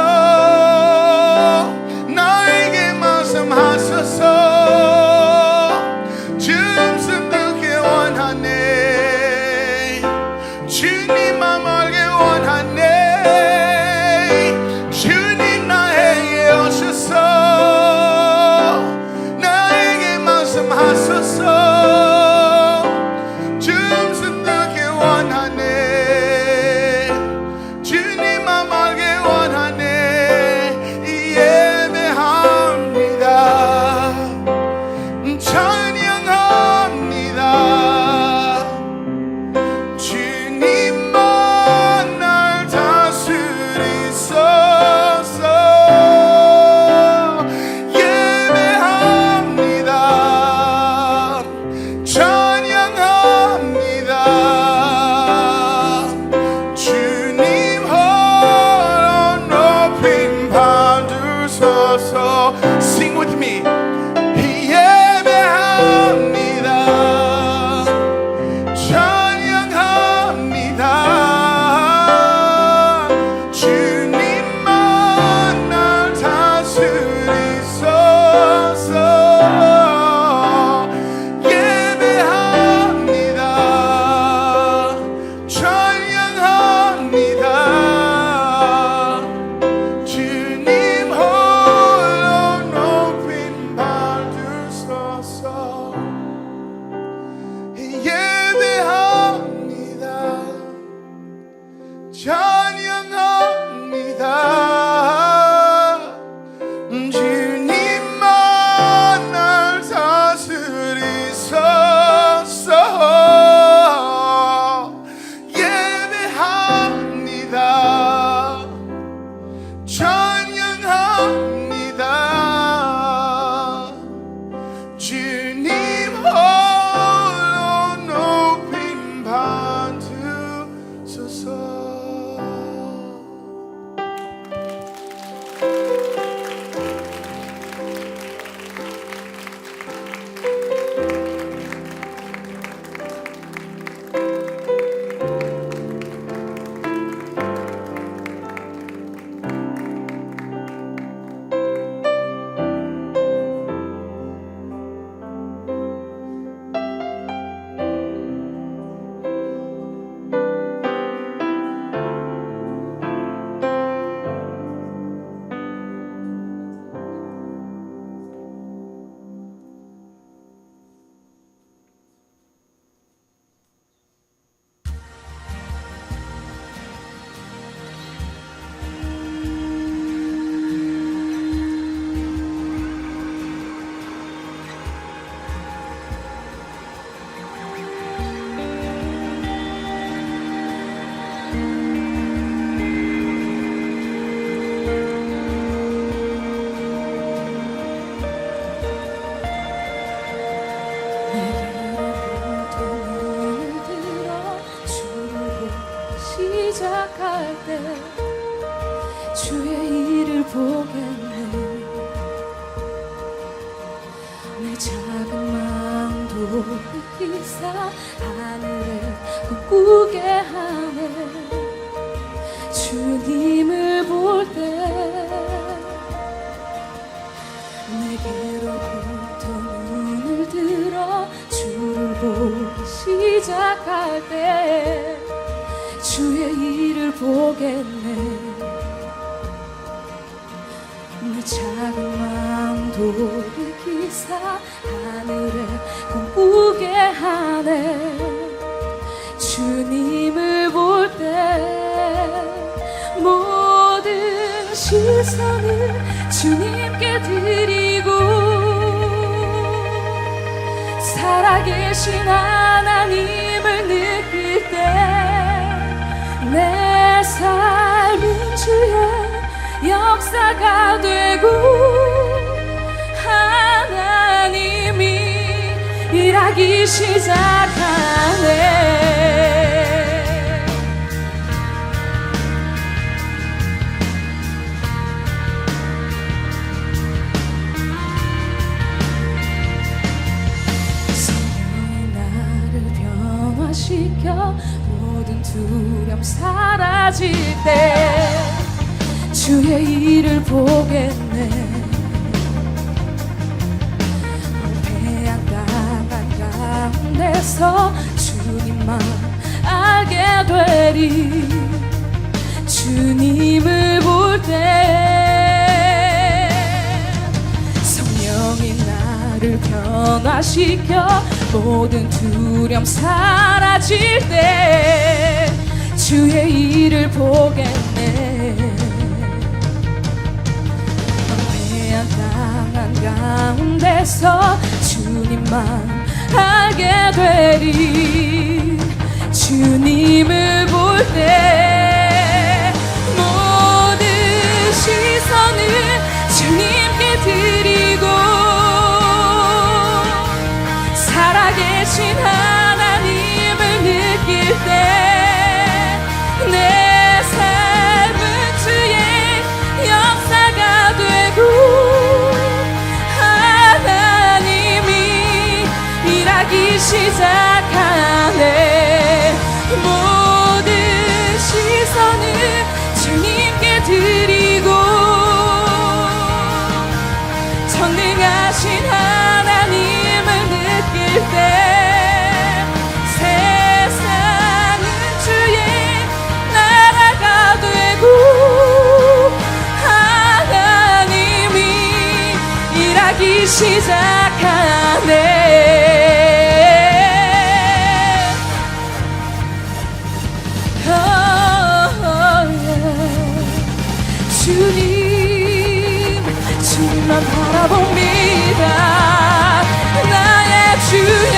주의 일을 보겠네. 내 작은 마음도 이사 하늘에 꿈꾸게 하네. 주님을 볼 때 내게로부터 눈을 들어 주를 보기 시작할 때 주의 일을 보겠네. 내 작은 마음도 일으키사 하늘에 꿈꾸게 하네. 주님을 볼 때 모든 시선을 주님께 드리고 살아계신 하나님을 느낄 때 내 삶은 주의 역사가 되고 하나님이 일하기 시작하네. 성령이 나를 변화시켜 모든 두려움 사라질 때 주의 일을 보겠네. 방황한 가운데서 주님만 알게 되리. 주님을 볼 때 성령이 나를 변화시켜 모든 두려움 사라질 때 주의 일을 보겠네. 방황한 가운데서 주님만 알게 되리. 주님을 볼 때 모든 시선을 주님께 드리고 살아계신 하나님을 느낄 때 내 삶은 주의 역사가 되고 하나님이 일하기 시작하네. 모든 시선을 주님께 드리고 전능하신 하나님을 느낄 때 세상은 주의 나라가 되고 하나님이 일하기 시작하네. 주님만 바라봅니다. 나의 주여.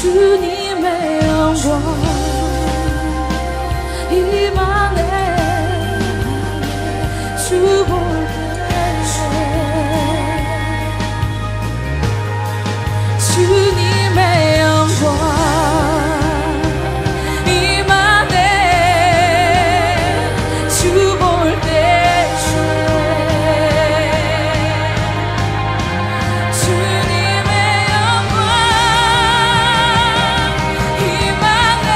주님의 영광 이만해 주 볼 때 주님의 영광 이만해 주 볼 때 주님의 영광 이만해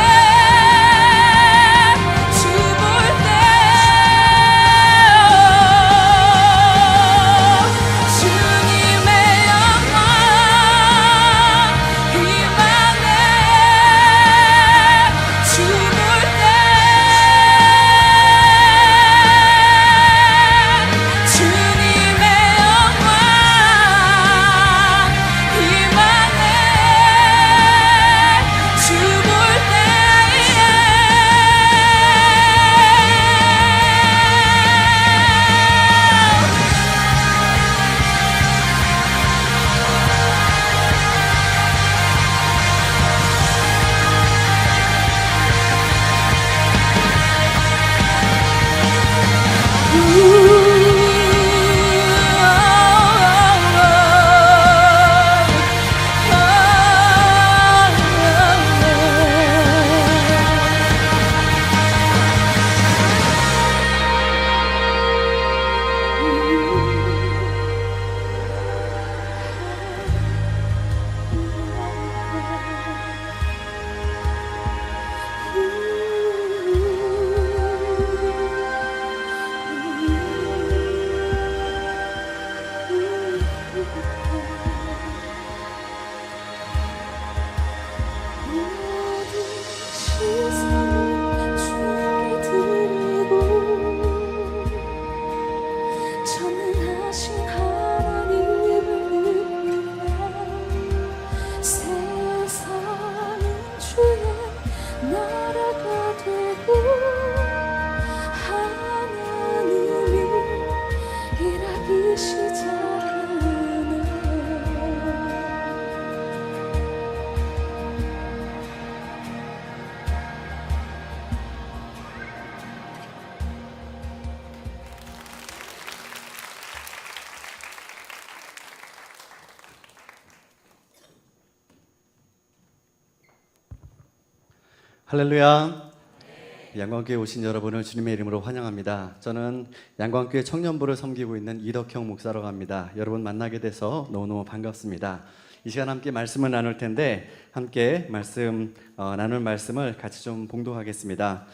할렐루야. 양광교회 오신 여러분을 주님의 이름으로 환영합니다. 저는 양광교회 청년부를 섬기고 있는 이덕형 목사라고 합니다. 여러분 만나게 돼서 너무너무 반갑습니다. 이 시간 함께 말씀을 나눌 텐데 함께 나눌 말씀을 같이 좀 봉독하겠습니다.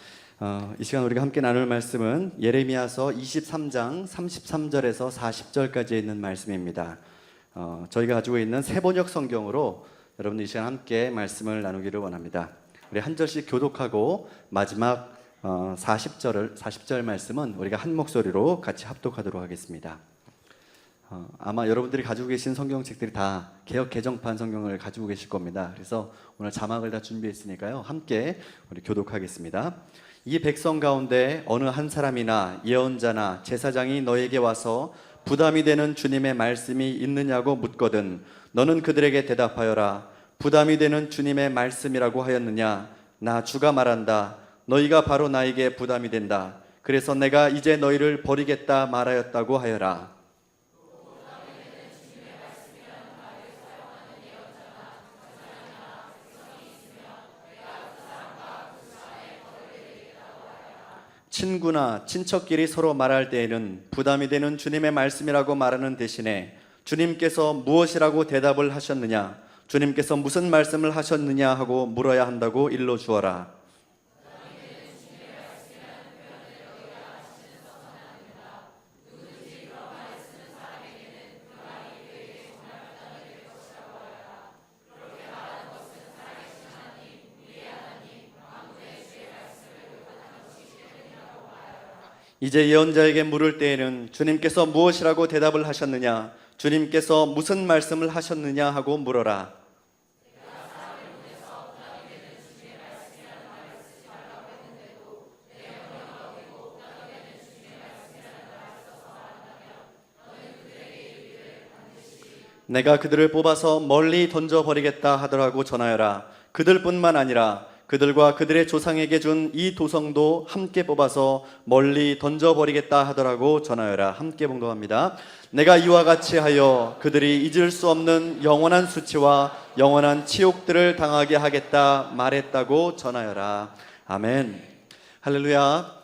이 시간 우리가 함께 나눌 말씀은 예레미야서 23장 33절에서 40절까지 있는 말씀입니다. 저희가 가지고 있는 세번역 성경으로 여러분들 이 시간 함께 말씀을 나누기를 원합니다. 우리 한 절씩 교독하고 마지막 40절 말씀은 우리가 한 목소리로 같이 합독하도록 하겠습니다. 아마 여러분들이 가지고 계신 성경책들이 다 개역 개정판 성경을 가지고 계실 겁니다. 그래서 오늘 자막을 다 준비했으니까요. 함께 우리 교독하겠습니다. 이 백성 가운데 어느 한 사람이나 예언자나 제사장이 너에게 와서 부담이 되는 주님의 말씀이 있느냐고 묻거든 너는 그들에게 대답하여라. 부담이 되는 주님의 말씀이라고 하였느냐? 나 주가 말한다. 너희가 바로 나에게 부담이 된다. 그래서 내가 이제 너희를 버리겠다 말하였다고 하여라. 친구나 친척끼리 서로 말할 때에는 부담이 되는 주님의 말씀이라고 말하는 대신에 주님께서 무엇이라고 대답을 하셨느냐? 주님께서 무슨 말씀을 하셨느냐 하고 물어야 한다고 일러 주어라. 이제 예언자에게 물을 때에는 주님께서 무엇이라고 대답을 하셨느냐? 주님께서 무슨 말씀을 하셨느냐 하고 물어라. 내가 그들을 뽑아서 멀리 던져버리겠다 하더라고 전하여라. 그들뿐만 아니라 그들과 그들의 조상에게 준 이 도성도 함께 뽑아서 멀리 던져버리겠다 하더라고 전하여라. 함께 봉독합니다. 내가 이와 같이 하여 그들이 잊을 수 없는 영원한 수치와 영원한 치욕들을 당하게 하겠다 말했다고 전하여라. 아멘. 할렐루야.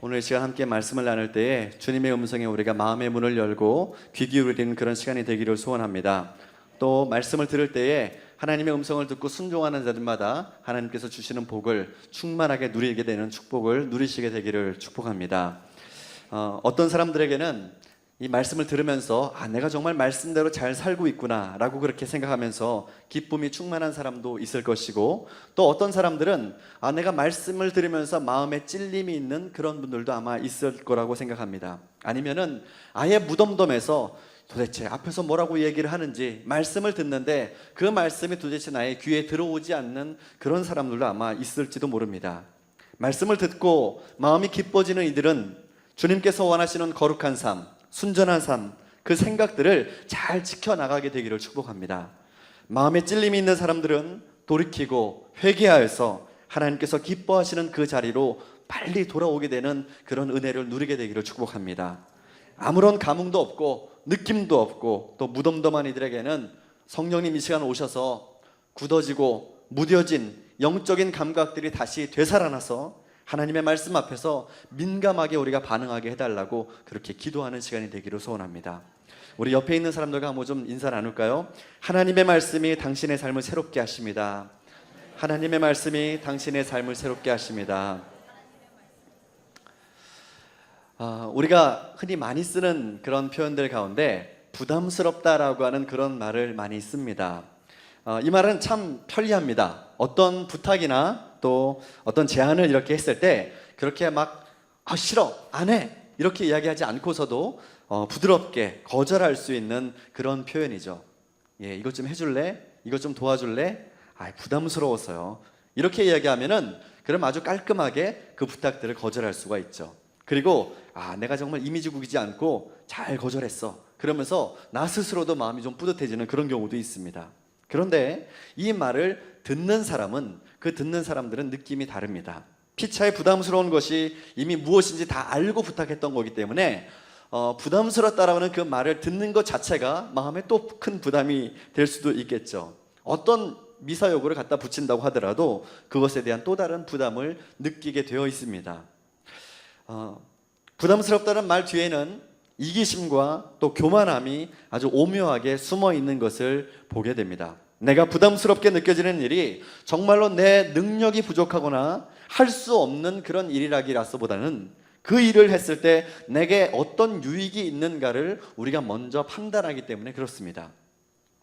오늘 시간 함께 말씀을 나눌 때에 주님의 음성에 우리가 마음의 문을 열고 귀 기울이는 그런 시간이 되기를 소원합니다. 또 말씀을 들을 때에 하나님의 음성을 듣고 순종하는 자들마다 하나님께서 주시는 복을 충만하게 누리게 되는 축복을 누리시게 되기를 축복합니다. 어떤 사람들에게는 이 말씀을 들으면서 내가 정말 말씀대로 잘 살고 있구나 라고 그렇게 생각하면서 기쁨이 충만한 사람도 있을 것이고, 또 어떤 사람들은 내가 말씀을 들으면서 마음에 찔림이 있는 그런 분들도 아마 있을 거라고 생각합니다. 아니면은 아예 무덤덤해서 도대체 앞에서 뭐라고 얘기를 하는지 말씀을 듣는데 그 말씀이 도대체 나의 귀에 들어오지 않는 그런 사람들도 아마 있을지도 모릅니다. 말씀을 듣고 마음이 기뻐지는 이들은 주님께서 원하시는 거룩한 삶, 순전한 삶, 그 생각들을 잘 지켜나가게 되기를 축복합니다. 마음에 찔림이 있는 사람들은 돌이키고 회개하여서 하나님께서 기뻐하시는 그 자리로 빨리 돌아오게 되는 그런 은혜를 누리게 되기를 축복합니다. 아무런 감흥도 없고 느낌도 없고 또 무덤덤한 이들에게는 성령님 이 시간 오셔서 굳어지고 무뎌진 영적인 감각들이 다시 되살아나서 하나님의 말씀 앞에서 민감하게 우리가 반응하게 해달라고 그렇게 기도하는 시간이 되기를 소원합니다. 우리 옆에 있는 사람들과 한번 좀 인사 나눌까요? 하나님의 말씀이 당신의 삶을 새롭게 하십니다. 하나님의 말씀이 당신의 삶을 새롭게 하십니다. 우리가 흔히 많이 쓰는 그런 표현들 가운데 부담스럽다라고 하는 그런 말을 많이 씁니다. 이 말은 참 편리합니다. 어떤 부탁이나 또 어떤 제안을 이렇게 했을 때 그렇게 막 싫어, 안 해 이렇게 이야기하지 않고서도 부드럽게 거절할 수 있는 그런 표현이죠. 이것 좀 해줄래? 이것 좀 도와줄래? 부담스러워서요. 이렇게 이야기하면은 그럼 아주 깔끔하게 그 부탁들을 거절할 수가 있죠. 그리고 내가 정말 이미지 구기지 않고 잘 거절했어 그러면서 나 스스로도 마음이 좀 뿌듯해지는 그런 경우도 있습니다. 그런데 이 말을 듣는 사람은, 그 듣는 사람들은 느낌이 다릅니다. 피차에 부담스러운 것이 이미 무엇인지 다 알고 부탁했던 거기 때문에 부담스럽다라는 그 말을 듣는 것 자체가 마음에 또 큰 부담이 될 수도 있겠죠. 어떤 미사여구를 갖다 붙인다고 하더라도 그것에 대한 또 다른 부담을 느끼게 되어 있습니다. 부담스럽다는 말 뒤에는 이기심과 또 교만함이 아주 오묘하게 숨어 있는 것을 보게 됩니다. 내가 부담스럽게 느껴지는 일이 정말로 내 능력이 부족하거나 할 수 없는 그런 일이라기보다는 그 일을 했을 때 내게 어떤 유익이 있는가를 우리가 먼저 판단하기 때문에 그렇습니다.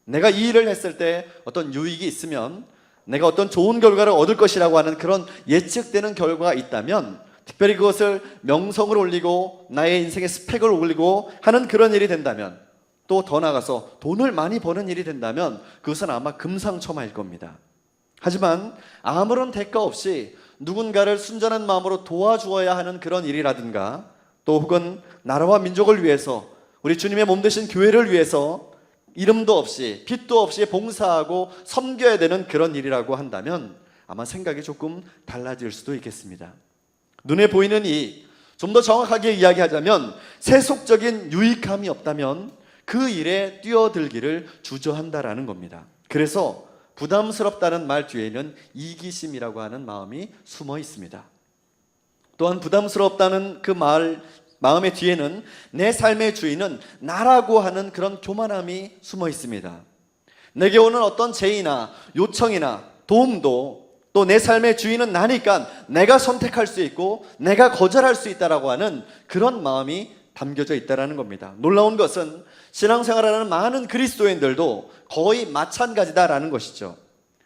내가 이 일을 했을 때 어떤 유익이 있으면, 내가 어떤 좋은 결과를 얻을 것이라고 하는 그런 예측되는 결과가 있다면, 특별히 그것을 명성을 올리고 나의 인생의 스펙을 올리고 하는 그런 일이 된다면, 또 더 나아가서 돈을 많이 버는 일이 된다면 그것은 아마 금상첨화일 겁니다. 하지만 아무런 대가 없이 누군가를 순전한 마음으로 도와주어야 하는 그런 일이라든가, 또 혹은 나라와 민족을 위해서, 우리 주님의 몸 되신 교회를 위해서 이름도 없이 빚도 없이 봉사하고 섬겨야 되는 그런 일이라고 한다면 아마 생각이 조금 달라질 수도 있겠습니다. 눈에 보이는 이, 좀 더 정확하게 이야기하자면 세속적인 유익함이 없다면 그 일에 뛰어들기를 주저한다라는 겁니다. 그래서 부담스럽다는 말 뒤에는 이기심이라고 하는 마음이 숨어 있습니다. 또한 부담스럽다는 그 마음의 뒤에는 내 삶의 주인은 나라고 하는 그런 교만함이 숨어 있습니다. 내게 오는 어떤 제의나 요청이나 도움도 또 내 삶의 주인은 나니까 내가 선택할 수 있고 내가 거절할 수 있다라고 하는 그런 마음이 담겨져 있다는 겁니다. 놀라운 것은 신앙생활하는 많은 그리스도인들도 거의 마찬가지다라는 것이죠.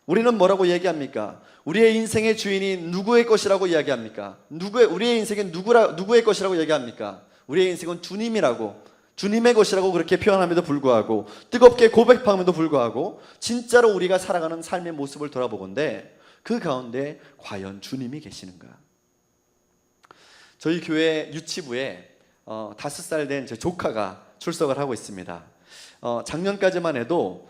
우리는 뭐라고 얘기합니까? 우리의 인생의 주인이 누구의 것이라고 이야기합니까? 우리의 인생은 누구의 것이라고 얘기합니까? 우리의 인생은 주님이라고, 주님의 것이라고 그렇게 표현함에도 불구하고, 뜨겁게 고백함에도 불구하고 진짜로 우리가 살아가는 삶의 모습을 돌아보건대 그 가운데 과연 주님이 계시는가? 저희 교회 유치부에 5살 된 제 조카가 출석을 하고 있습니다. 작년까지만 해도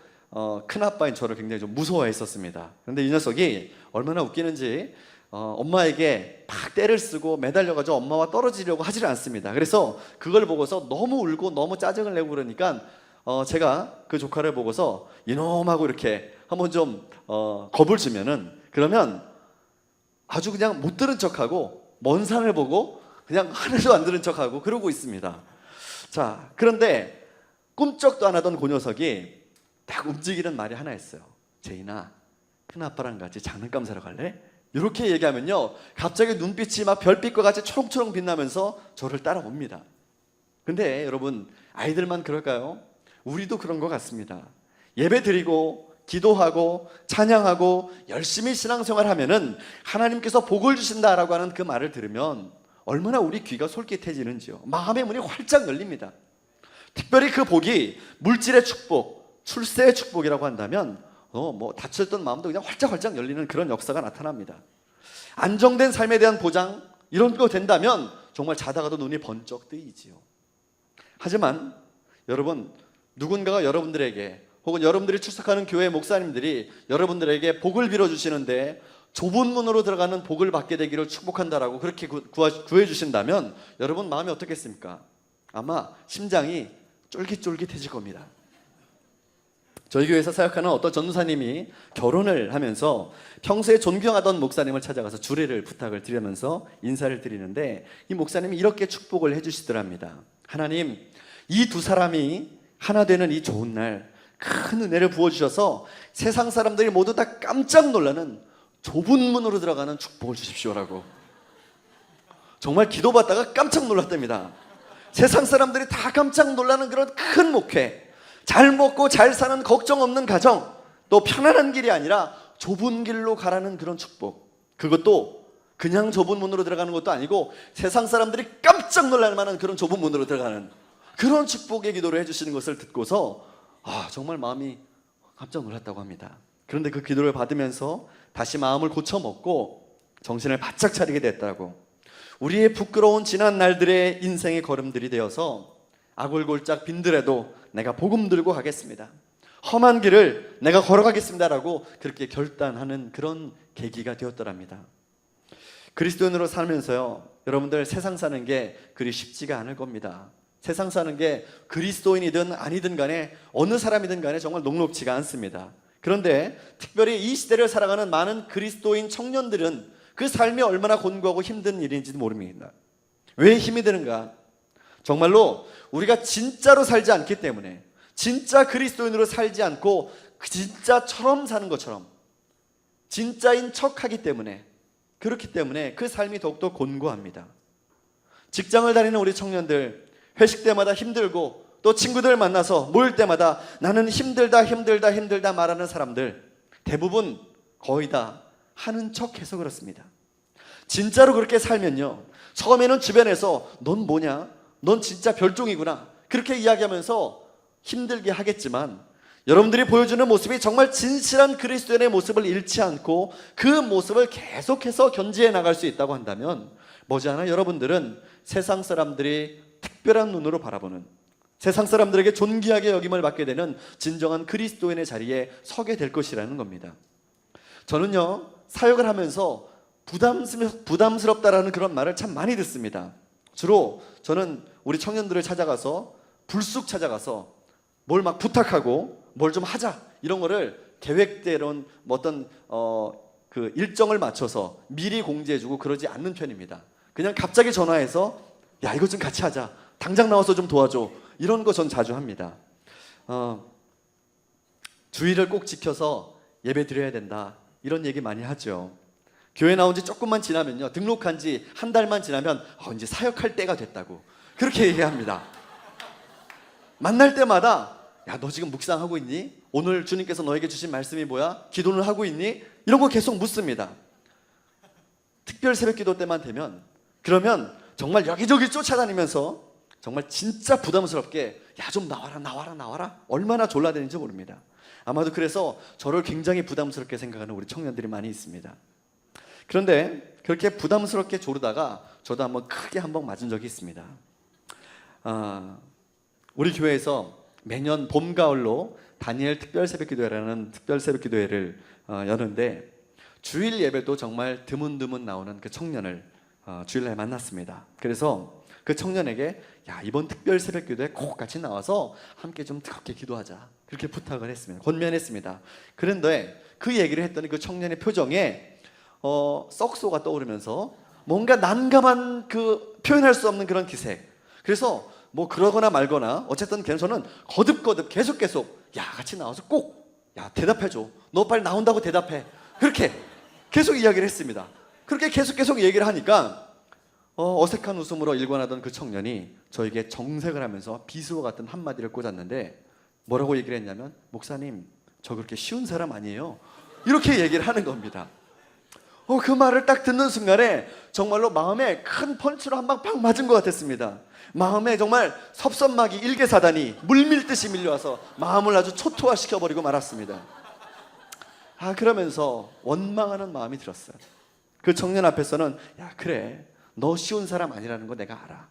큰아빠인 저를 굉장히 좀 무서워했었습니다. 그런데 이 녀석이 얼마나 웃기는지 엄마에게 막 떼를 쓰고 매달려가지고 엄마와 떨어지려고 하지를 않습니다. 그래서 그걸 보고서 너무 울고 너무 짜증을 내고 그러니까 제가 그 조카를 보고서 이놈하고 이렇게 한번 좀 겁을 주면은, 그러면 아주 그냥 못 들은 척하고 먼 산을 보고 그냥 하나도 안 들은 척하고 그러고 있습니다. 자, 그런데 꿈쩍도 안 하던 그 녀석이 딱 움직이는 말이 하나 있어요. 제인아, 큰아빠랑 같이 장난감 사러 갈래? 이렇게 얘기하면요, 갑자기 눈빛이 막 별빛과 같이 초롱초롱 빛나면서 저를 따라옵니다. 근데 여러분, 아이들만 그럴까요? 우리도 그런 것 같습니다. 예배 드리고 기도하고 찬양하고 열심히 신앙생활 하면은 하나님께서 복을 주신다라고 하는 그 말을 들으면 얼마나 우리 귀가 솔깃해지는지요. 마음의 문이 활짝 열립니다. 특별히 그 복이 물질의 축복, 출세의 축복이라고 한다면 뭐 닫혔던 마음도 그냥 활짝활짝 열리는 그런 역사가 나타납니다. 안정된 삶에 대한 보장, 이런 거 된다면 정말 자다가도 눈이 번쩍 뜨이지요. 하지만 여러분, 누군가가 여러분들에게, 혹은 여러분들이 출석하는 교회 목사님들이 여러분들에게 복을 빌어주시는데 좁은 문으로 들어가는 복을 받게 되기를 축복한다라고 그렇게 구해주신다면 여러분 마음이 어떻겠습니까? 아마 심장이 쫄깃쫄깃해질 겁니다. 저희 교회에서 사역하는 어떤 전도사님이 결혼을 하면서 평소에 존경하던 목사님을 찾아가서 주례를 부탁을 드리면서 인사를 드리는데, 이 목사님이 이렇게 축복을 해주시더랍니다. 하나님, 이 두 사람이 하나 되는 이 좋은 날 큰 은혜를 부어주셔서 세상 사람들이 모두 다 깜짝 놀라는 좁은 문으로 들어가는 축복을 주십시오라고. 정말 기도받다가 깜짝 놀랐답니다. 세상 사람들이 다 깜짝 놀라는 그런 큰 목회, 잘 먹고 잘 사는 걱정 없는 가정, 또 편안한 길이 아니라 좁은 길로 가라는 그런 축복, 그것도 그냥 좁은 문으로 들어가는 것도 아니고 세상 사람들이 깜짝 놀랄 만한 그런 좁은 문으로 들어가는 그런 축복의 기도를 해주시는 것을 듣고서 정말 마음이 깜짝 놀랐다고 합니다. 그런데 그 기도를 받으면서 다시 마음을 고쳐먹고 정신을 바짝 차리게 됐다고. 우리의 부끄러운 지난 날들의 인생의 걸음들이 되어서 아골골짝 빈들에도 내가 복음 들고 가겠습니다, 험한 길을 내가 걸어가겠습니다라고 그렇게 결단하는 그런 계기가 되었더랍니다. 그리스도인으로 살면서요, 여러분들 세상 사는 게 그리 쉽지가 않을 겁니다. 세상 사는 게 그리스도인이든 아니든 간에 어느 사람이든 간에 정말 녹록지가 않습니다. 그런데 특별히 이 시대를 살아가는 많은 그리스도인 청년들은 그 삶이 얼마나 곤고하고 힘든 일인지도 모릅니다. 왜 힘이 드는가? 정말로 우리가 진짜로 살지 않기 때문에, 진짜 그리스도인으로 살지 않고 진짜처럼 사는 것처럼 진짜인 척하기 때문에, 그렇기 때문에 그 삶이 더욱더 곤고합니다. 직장을 다니는 우리 청년들, 회식 때마다 힘들고 또 친구들 만나서 모일 때마다 나는 힘들다 말하는 사람들, 대부분 거의 다 하는 척해서 그렇습니다. 진짜로 그렇게 살면요, 처음에는 주변에서 넌 뭐냐? 넌 진짜 별종이구나, 그렇게 이야기하면서 힘들게 하겠지만, 여러분들이 보여주는 모습이 정말 진실한 그리스도인의 모습을 잃지 않고 그 모습을 계속해서 견지해 나갈 수 있다고 한다면, 머지않아 여러분들은 세상 사람들이 특별한 눈으로 바라보는, 세상 사람들에게 존귀하게 여김을 받게 되는 진정한 그리스도인의 자리에 서게 될 것이라는 겁니다. 저는요, 사역을 하면서 부담스럽다라는 그런 말을 참 많이 듣습니다. 주로 저는 우리 청년들을 찾아가서, 불쑥 찾아가서 뭘 막 부탁하고 뭘 좀 하자, 이런 거를 계획대로는 어떤 그 일정을 맞춰서 미리 공지해주고 그러지 않는 편입니다. 그냥 갑자기 전화해서 야, 이거 좀 같이 하자, 당장 나와서 좀 도와줘, 이런 거 전 자주 합니다. 주의를 꼭 지켜서 예배 드려야 된다, 이런 얘기 많이 하죠. 교회 나온 지 조금만 지나면요, 등록한 지 한 달만 지나면 이제 사역할 때가 됐다고 그렇게 얘기합니다. 만날 때마다 야, 너 지금 묵상하고 있니? 오늘 주님께서 너에게 주신 말씀이 뭐야? 기도는 하고 있니? 이런 거 계속 묻습니다. 특별 새벽기도 때만 되면, 그러면 정말 여기저기 쫓아다니면서 정말 진짜 부담스럽게 야, 좀 나와라 얼마나 졸라대는지 모릅니다. 아마도 그래서 저를 굉장히 부담스럽게 생각하는 우리 청년들이 많이 있습니다. 그런데 그렇게 부담스럽게 조르다가 저도 한번 크게 한번 맞은 적이 있습니다. 우리 교회에서 매년 봄, 가을로 다니엘 특별 새벽기도회라는 특별 새벽기도회를 여는데, 주일 예배도 정말 드문드문 나오는 그 청년을 주일날 만났습니다. 그래서 그 청년에게 야, 이번 특별 새벽기도에 꼭 같이 나와서 함께 좀 뜨겁게 기도하자, 그렇게 부탁을 했습니다. 권면했습니다. 그런데 그 얘기를 했더니 그 청년의 표정에 썩소가 떠오르면서 뭔가 난감한 그 표현할 수 없는 그런 기색. 그래서 뭐 그러거나 말거나 어쨌든 저는 거듭 계속 야, 같이 나와서 꼭 야, 대답해줘, 너 빨리 나온다고 대답해, 그렇게 계속 이야기를 했습니다. 그렇게 계속 얘기를 하니까 어색한 웃음으로 일관하던 그 청년이 저에게 정색을 하면서 비수와 같은 한마디를 꽂았는데, 뭐라고 얘기를 했냐면, 목사님, 저 그렇게 쉬운 사람 아니에요, 이렇게 얘기를 하는 겁니다. 그 말을 딱 듣는 순간에 정말로 마음에 큰 펀치로 한 방 팍 맞은 것 같았습니다. 마음에 정말 섭섭마귀 일개사단이 물밀듯이 밀려와서 마음을 아주 초토화시켜버리고 말았습니다. 그러면서 원망하는 마음이 들었어요. 그 청년 앞에서는 야, 그래, 너 쉬운 사람 아니라는 거 내가 알아.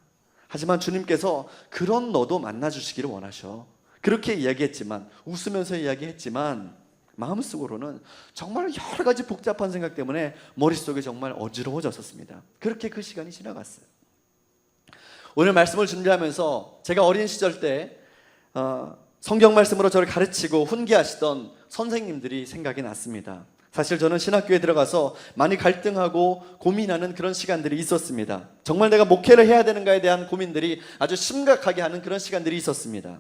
하지만 주님께서 그런 너도 만나주시기를 원하셔. 그렇게 이야기했지만, 웃으면서 이야기했지만 마음속으로는 정말 여러 가지 복잡한 생각 때문에 머릿속이 정말 어지러워졌었습니다. 그렇게 그 시간이 지나갔어요. 오늘 말씀을 준비하면서 제가 어린 시절 때 성경 말씀으로 저를 가르치고 훈계하시던 선생님들이 생각이 났습니다. 사실 저는 신학교에 들어가서 많이 갈등하고 고민하는 그런 시간들이 있었습니다. 정말 내가 목회를 해야 되는가에 대한 고민들이 아주 심각하게 하는 그런 시간들이 있었습니다.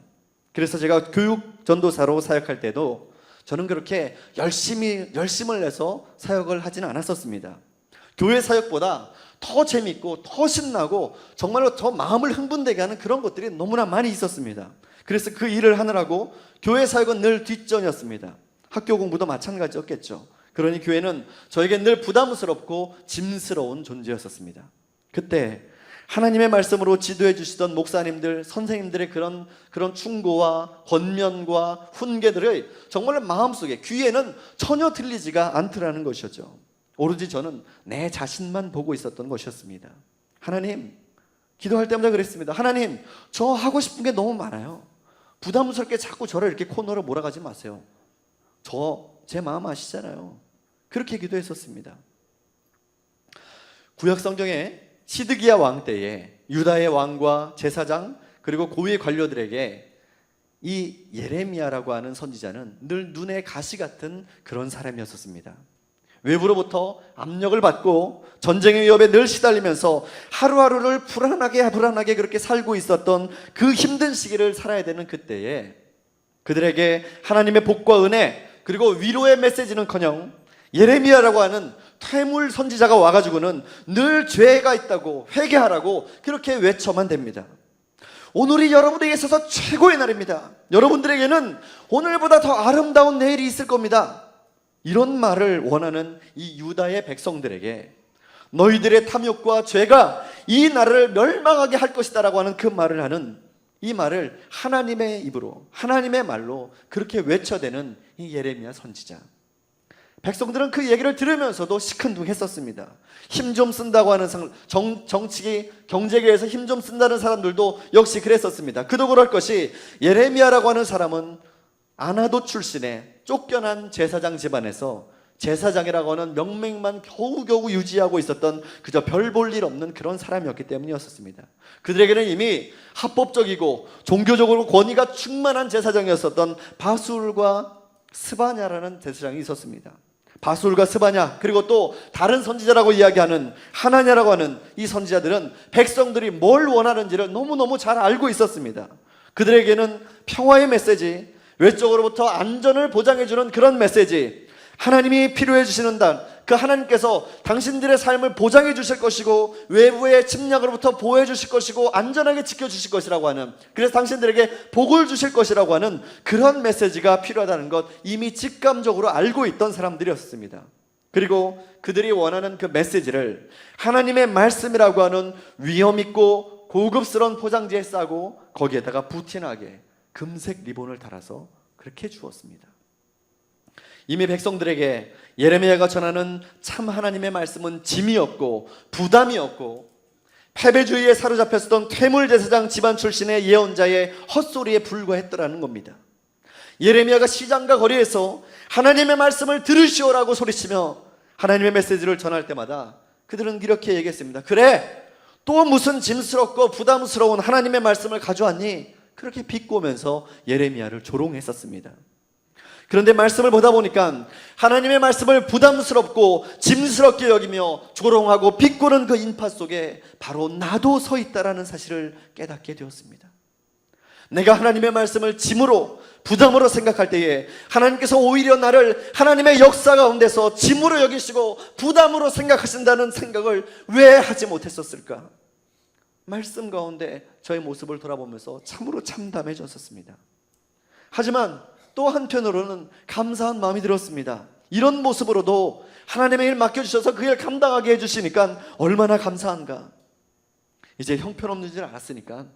그래서 제가 교육 전도사로 사역할 때도 저는 그렇게 열심을 내서 사역을 하지는 않았었습니다. 교회 사역보다 더 재밌고 더 신나고 정말로 더 마음을 흥분되게 하는 그런 것들이 너무나 많이 있었습니다. 그래서 그 일을 하느라고 교회 사역은 늘 뒷전이었습니다. 학교 공부도 마찬가지였겠죠. 그러니 교회는 저에게 늘 부담스럽고 짐스러운 존재였었습니다. 그때 하나님의 말씀으로 지도해 주시던 목사님들, 선생님들의 그런 충고와 권면과 훈계들을 정말 마음속에, 귀에는 전혀 들리지가 않더라는 것이었죠. 오로지 저는 내 자신만 보고 있었던 것이었습니다. 하나님, 기도할 때마다 그랬습니다. 하나님, 저 하고 싶은 게 너무 많아요. 부담스럽게 자꾸 저를 이렇게 코너로 몰아가지 마세요. 제 마음 아시잖아요. 그렇게 기도했었습니다. 구약 성경에 시드기야 왕 때에 유다의 왕과 제사장 그리고 고위 관료들에게 이 예레미야라고 하는 선지자는 늘 눈에 가시 같은 그런 사람이었었습니다. 외부로부터 압력을 받고 전쟁의 위협에 늘 시달리면서 하루하루를 불안하게 그렇게 살고 있었던 그 힘든 시기를 살아야 되는 그때에 그들에게 하나님의 복과 은혜 그리고 위로의 메시지는커녕 예레미야라고 하는 퇴물 선지자가 와가지고는 늘 죄가 있다고 회개하라고 그렇게 외쳐만 됩니다. 오늘이 여러분에게 있어서 최고의 날입니다. 여러분들에게는 오늘보다 더 아름다운 내일이 있을 겁니다. 이런 말을 원하는 이 유다의 백성들에게 너희들의 탐욕과 죄가 이 나라를 멸망하게 할 것이다 라고 하는 그 말을 하는 이 말을 하나님의 입으로 하나님의 말로 그렇게 외쳐대는 이 예레미야 선지자. 백성들은 그 얘기를 들으면서도 시큰둥했었습니다. 힘 좀 쓴다고 하는 정치기 경제계에서 힘 좀 쓴다는 사람들도 역시 그랬었습니다. 그도 그럴 것이 예레미야라고 하는 사람은 아나돗 출신의 쫓겨난 제사장 집안에서 제사장이라고 하는 명맥만 겨우겨우 유지하고 있었던 그저 별 볼 일 없는 그런 사람이었기 때문이었습니다. 그들에게는 이미 합법적이고 종교적으로 권위가 충만한 제사장이었었던 바술과 스바냐라는 제사장이 있었습니다. 바술과 스바냐 그리고 또 다른 선지자라고 이야기하는 하나냐라고 하는 이 선지자들은 백성들이 뭘 원하는지를 너무너무 잘 알고 있었습니다. 그들에게는 평화의 메시지, 외적으로부터 안전을 보장해주는 그런 메시지, 하나님이 필요해 주시는 그 하나님께서 당신들의 삶을 보장해 주실 것이고 외부의 침략으로부터 보호해 주실 것이고 안전하게 지켜주실 것이라고 하는, 그래서 당신들에게 복을 주실 것이라고 하는 그런 메시지가 필요하다는 것 이미 직감적으로 알고 있던 사람들이었습니다. 그리고 그들이 원하는 그 메시지를 하나님의 말씀이라고 하는 위엄있고 고급스러운 포장지에 싸고 거기에다가 부티나게 금색 리본을 달아서 그렇게 주었습니다. 이미 백성들에게 예레미야가 전하는 참 하나님의 말씀은 짐이었고 부담이었고 패배주의에 사로잡혔던 퇴물제사장 집안 출신의 예언자의 헛소리에 불과했더라는 겁니다. 예레미야가 시장과 거리에서 하나님의 말씀을 들으시오라고 소리치며 하나님의 메시지를 전할 때마다 그들은 이렇게 얘기했습니다. 그래, 또 무슨 짐스럽고 부담스러운 하나님의 말씀을 가져왔니? 그렇게 비꼬면서 예레미야를 조롱했었습니다. 그런데 말씀을 보다 보니까 하나님의 말씀을 부담스럽고 짐스럽게 여기며 조롱하고 비꼬는 그 인파 속에 바로 나도 서 있다라는 사실을 깨닫게 되었습니다. 내가 하나님의 말씀을 짐으로 부담으로 생각할 때에 하나님께서 오히려 나를 하나님의 역사 가운데서 짐으로 여기시고 부담으로 생각하신다는 생각을 왜 하지 못했었을까? 말씀 가운데 저의 모습을 돌아보면서 참으로 참담해졌었습니다. 하지만 또 한편으로는 감사한 마음이 들었습니다. 이런 모습으로도 하나님의 일 맡겨주셔서 그 일 감당하게 해주시니까 얼마나 감사한가. 이제 형편없는 줄 알았으니까,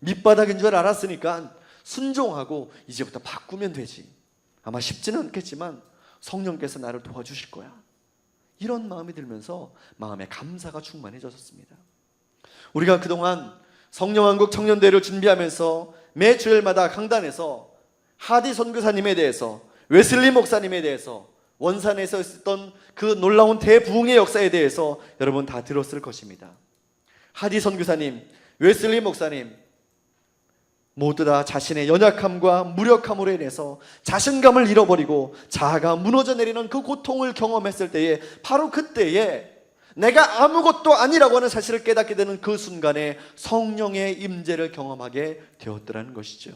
밑바닥인 줄 알았으니까 순종하고 이제부터 바꾸면 되지. 아마 쉽지는 않겠지만 성령께서 나를 도와주실 거야. 이런 마음이 들면서 마음에 감사가 충만해졌습니다. 우리가 그동안 성령왕국 청년대회를 준비하면서 매 주일마다 강단에서 하디 선교사님에 대해서, 웨슬리 목사님에 대해서, 원산에서 있었던 그 놀라운 대부흥의 역사에 대해서 여러분 다 들었을 것입니다. 하디 선교사님, 웨슬리 목사님 모두 다 자신의 연약함과 무력함으로 인해서 자신감을 잃어버리고 자아가 무너져 내리는 그 고통을 경험했을 때에, 바로 그때에 내가 아무것도 아니라고 하는 사실을 깨닫게 되는 그 순간에 성령의 임재를 경험하게 되었더라는 것이죠.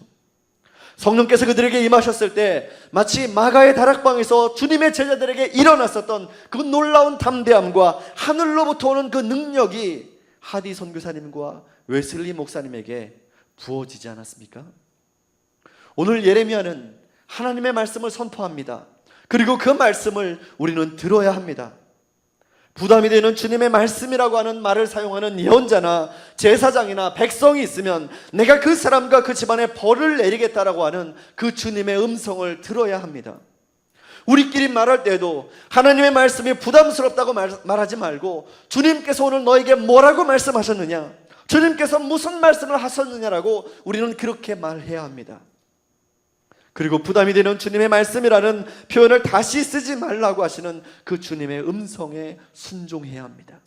성령께서 그들에게 임하셨을 때 마치 마가의 다락방에서 주님의 제자들에게 일어났었던 그 놀라운 담대함과 하늘로부터 오는 그 능력이 하디 선교사님과 웨슬리 목사님에게 부어지지 않았습니까? 오늘 예레미야는 하나님의 말씀을 선포합니다. 그리고 그 말씀을 우리는 들어야 합니다. 부담이 되는 주님의 말씀이라고 하는 말을 사용하는 예언자나 제사장이나 백성이 있으면 내가 그 사람과 그 집안에 벌을 내리겠다라고 하는 그 주님의 음성을 들어야 합니다. 우리끼리 말할 때에도 하나님의 말씀이 부담스럽다고 말하지 말고 주님께서 오늘 너에게 뭐라고 말씀하셨느냐, 주님께서 무슨 말씀을 하셨느냐라고 우리는 그렇게 말해야 합니다. 그리고 부담이 되는 주님의 말씀이라는 표현을 다시 쓰지 말라고 하시는 그 주님의 음성에 순종해야 합니다.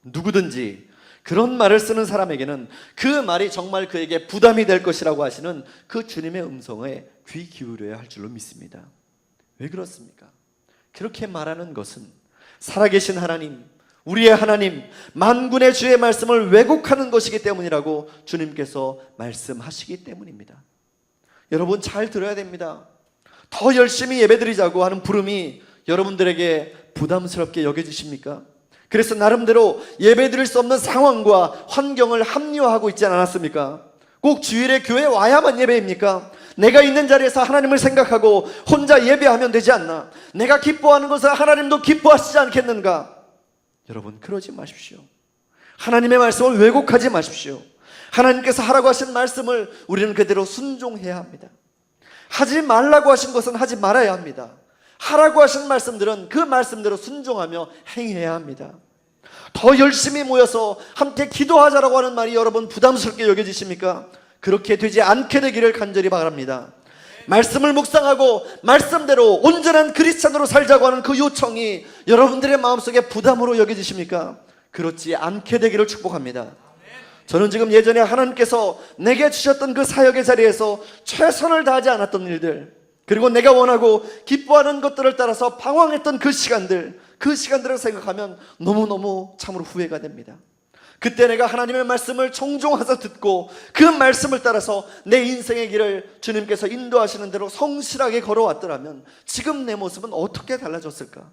누구든지 그런 말을 쓰는 사람에게는 그 말이 정말 그에게 부담이 될 것이라고 하시는 그 주님의 음성에 귀 기울여야 할 줄로 믿습니다. 왜 그렇습니까? 그렇게 말하는 것은 살아계신 하나님, 우리의 하나님, 만군의 주의 말씀을 왜곡하는 것이기 때문이라고 주님께서 말씀하시기 때문입니다. 여러분 잘 들어야 됩니다. 더 열심히 예배드리자고 하는 부름이 여러분들에게 부담스럽게 여겨지십니까? 그래서 나름대로 예배드릴 수 없는 상황과 환경을 합리화하고 있지 않았습니까? 꼭 주일에 교회에 와야만 예배입니까? 내가 있는 자리에서 하나님을 생각하고 혼자 예배하면 되지 않나? 내가 기뻐하는 것을 하나님도 기뻐하시지 않겠는가? 여러분 그러지 마십시오. 하나님의 말씀을 왜곡하지 마십시오. 하나님께서 하라고 하신 말씀을 우리는 그대로 순종해야 합니다. 하지 말라고 하신 것은 하지 말아야 합니다. 하라고 하신 말씀들은 그 말씀대로 순종하며 행해야 합니다. 더 열심히 모여서 함께 기도하자라고 하는 말이 여러분 부담스럽게 여겨지십니까? 그렇게 되지 않게 되기를 간절히 바랍니다. 말씀을 묵상하고 말씀대로 온전한 크리스찬으로 살자고 하는 그 요청이 여러분들의 마음속에 부담으로 여겨지십니까? 그렇지 않게 되기를 축복합니다. 저는 지금 예전에 하나님께서 내게 주셨던 그 사역의 자리에서 최선을 다하지 않았던 일들, 그리고 내가 원하고 기뻐하는 것들을 따라서 방황했던 그 시간들을 생각하면 너무너무 참으로 후회가 됩니다. 그때 내가 하나님의 말씀을 청종해서 듣고 그 말씀을 따라서 내 인생의 길을 주님께서 인도하시는 대로 성실하게 걸어왔더라면 지금 내 모습은 어떻게 달라졌을까?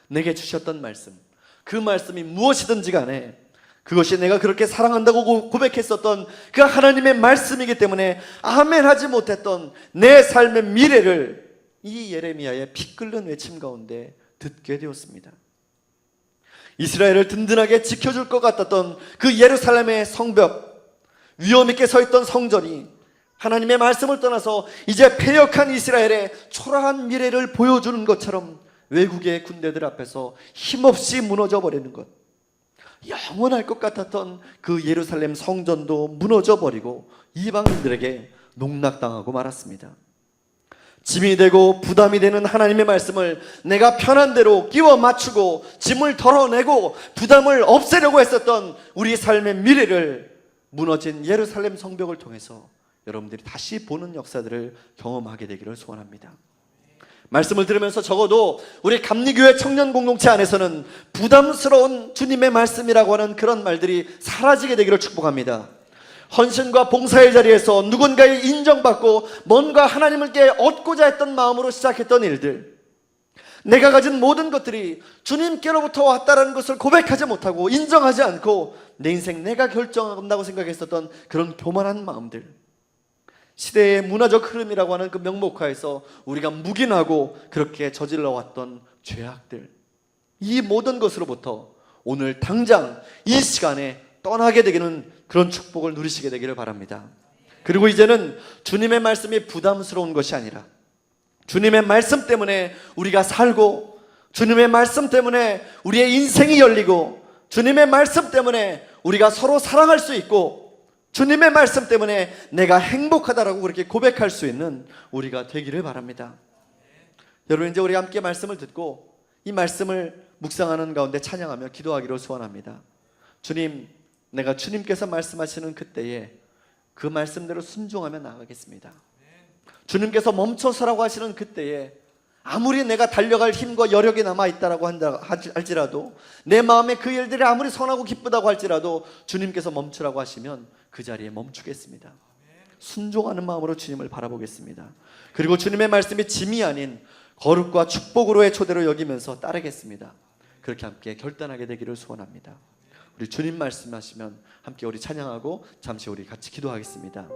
내게 주셨던 말씀, 그 말씀이 무엇이든지 간에 그것이 내가 그렇게 사랑한다고 고백했었던 그 하나님의 말씀이기 때문에 아멘 하지 못했던 내 삶의 미래를 이 예레미야의 피 끓는 외침 가운데 듣게 되었습니다. 이스라엘을 든든하게 지켜줄 것 같았던 그 예루살렘의 성벽, 위험 있게 서 있던 성전이 하나님의 말씀을 떠나서 이제 패역한 이스라엘의 초라한 미래를 보여주는 것처럼 외국의 군대들 앞에서 힘없이 무너져 버리는 것, 영원할 것 같았던 그 예루살렘 성전도 무너져 버리고 이방인들에게 농락당하고 말았습니다. 짐이 되고 부담이 되는 하나님의 말씀을 내가 편한 대로 끼워 맞추고 짐을 덜어내고 부담을 없애려고 했었던 우리 삶의 미래를 무너진 예루살렘 성벽을 통해서 여러분들이 다시 보는 역사들을 경험하게 되기를 소원합니다. 말씀을 들으면서 적어도 우리 감리교회 청년 공동체 안에서는 부담스러운 주님의 말씀이라고 하는 그런 말들이 사라지게 되기를 축복합니다. 헌신과 봉사의 자리에서 누군가의 인정받고 뭔가 하나님께 얻고자 했던 마음으로 시작했던 일들, 내가 가진 모든 것들이 주님께로부터 왔다라는 것을 고백하지 못하고 인정하지 않고 내 인생 내가 결정한다고 생각했었던 그런 교만한 마음들, 시대의 문화적 흐름이라고 하는 그 명목하에서 우리가 묵인하고 그렇게 저질러왔던 죄악들, 이 모든 것으로부터 오늘 당장 이 시간에 떠나게 되기는 그런 축복을 누리시게 되기를 바랍니다. 그리고 이제는 주님의 말씀이 부담스러운 것이 아니라 주님의 말씀 때문에 우리가 살고, 주님의 말씀 때문에 우리의 인생이 열리고, 주님의 말씀 때문에 우리가 서로 사랑할 수 있고, 주님의 말씀 때문에 내가 행복하다라고 그렇게 고백할 수 있는 우리가 되기를 바랍니다. 여러분, 이제 우리가 함께 말씀을 듣고 이 말씀을 묵상하는 가운데 찬양하며 기도하기를 소원합니다. 주님, 내가 주님께서 말씀하시는 그때에 그 말씀대로 순종하며 나가겠습니다. 주님께서 멈춰서라고 하시는 그때에 아무리 내가 달려갈 힘과 여력이 남아있다라고 할지라도, 내 마음에 그 일들이 아무리 선하고 기쁘다고 할지라도 주님께서 멈추라고 하시면 그 자리에 멈추겠습니다. 순종하는 마음으로 주님을 바라보겠습니다. 그리고 주님의 말씀이 짐이 아닌 거룩과 축복으로의 초대로 여기면서 따르겠습니다. 그렇게 함께 결단하게 되기를 소원합니다. 우리 주님 말씀하시면 함께 우리 찬양하고 잠시 우리 같이 기도하겠습니다.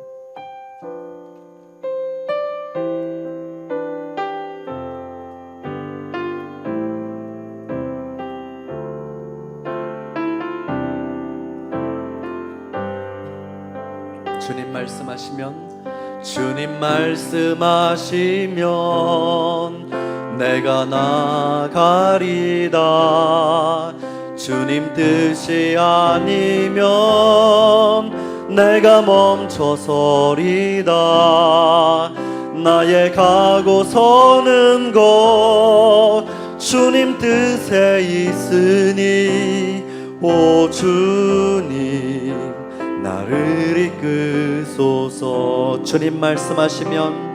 주님 말씀하시면, 주님 말씀하시면 내가 나가리다. 주님 뜻이 아니면 내가 멈춰서리다. 나의 가고 서는 곳 주님 뜻에 있으니 오 주님 나를 이끄소서. 주님 말씀하시면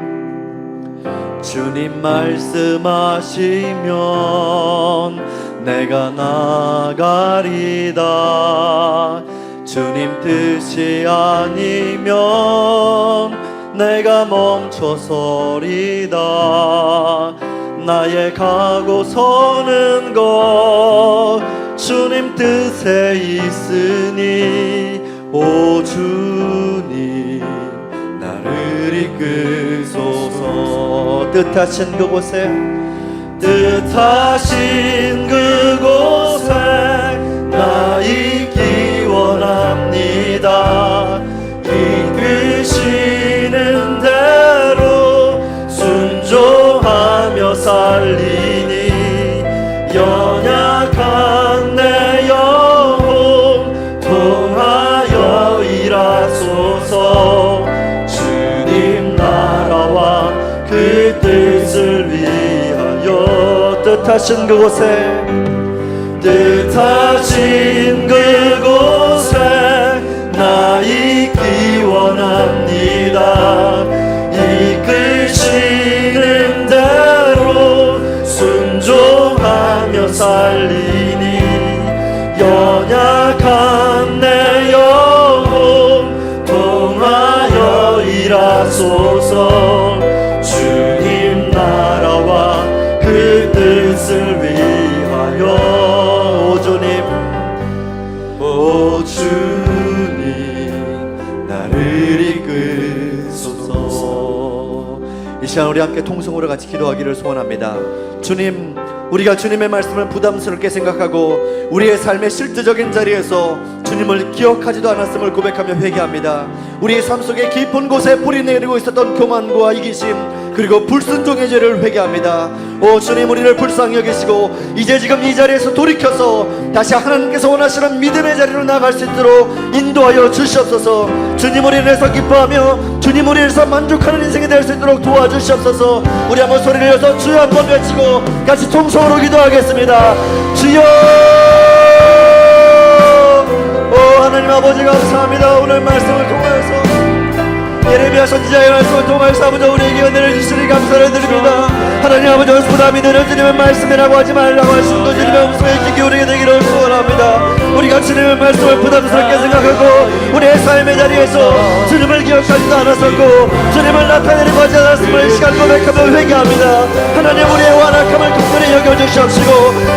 주님 말씀하시면 내가 나가리다. 주님 뜻이 아니면 내가 멈춰서리다. 나의 가고 서는 것 주님 뜻에 있으니 오 주님 나를 이끄소서. 뜻하신 그곳에 뜻하신 그곳에 나 있기 원합니다. 이끄시는 대로 순종하며 살리니 연약한 내 영혼 통하여 일하소서. 주님 나라와 그 뜻을 위하여 뜻하신 그곳에 뜻하신 그곳에 나 있기 원합니다. 이끄시는 대로 순종하며 살리니 연약한 내 영혼 통하여 일하소서. 주님 나라와 그 뜻을 위하여 오 주님 오 주님 나를 이끄소서. 이 시간 우리 함께 통성으로 같이 기도하기를 소원합니다. 주님, 우리가 주님의 말씀을 부담스럽게 생각하고 우리의 삶의 실제적인 자리에서 주님을 기억하지도 않았음을 고백하며 회개합니다. 우리의 삶 속에 깊은 곳에 뿌리 내리고 있었던 교만과 이기심 그리고 불순종의 죄를 회개합니다. 오 주님, 우리를 불쌍히 여기시고 이제 지금 이 자리에서 돌이켜서 다시 하나님께서 원하시는 믿음의 자리로 나아갈 수 있도록 인도하여 주시옵소서. 주님 우리를 인해서 기뻐하며 주님 우리를 인해서 만족하는 인생이 될 수 있도록 도와주시옵소서. 우리 한번 소리를 내서 주여 한번 외치고 같이 통성으로 기도하겠습니다. 주여. 오 하나님 아버지 감사합니다. 오늘 말씀을 통하여서 예레미야 선지자의 말씀을 통하여서 아버지 우리에게 은혜를 주시니 감사를 드립니다. 하나님 아버지 부담이 되는 주님의 말씀이라고 하지 말라고 하심도 주님의 음성에 귀 기울이게 되기를 소원합니다. 우리가 주님의 말씀을 부담스럽게 생각하고 우리의 삶의 자리에서 주님을 기억하지도 않았었고 주님을 나타내려고 하지 않았음을 이 시간 고백하며 회개합니다. 하나님 우리의 완악함을 특별히 여겨주시옵시고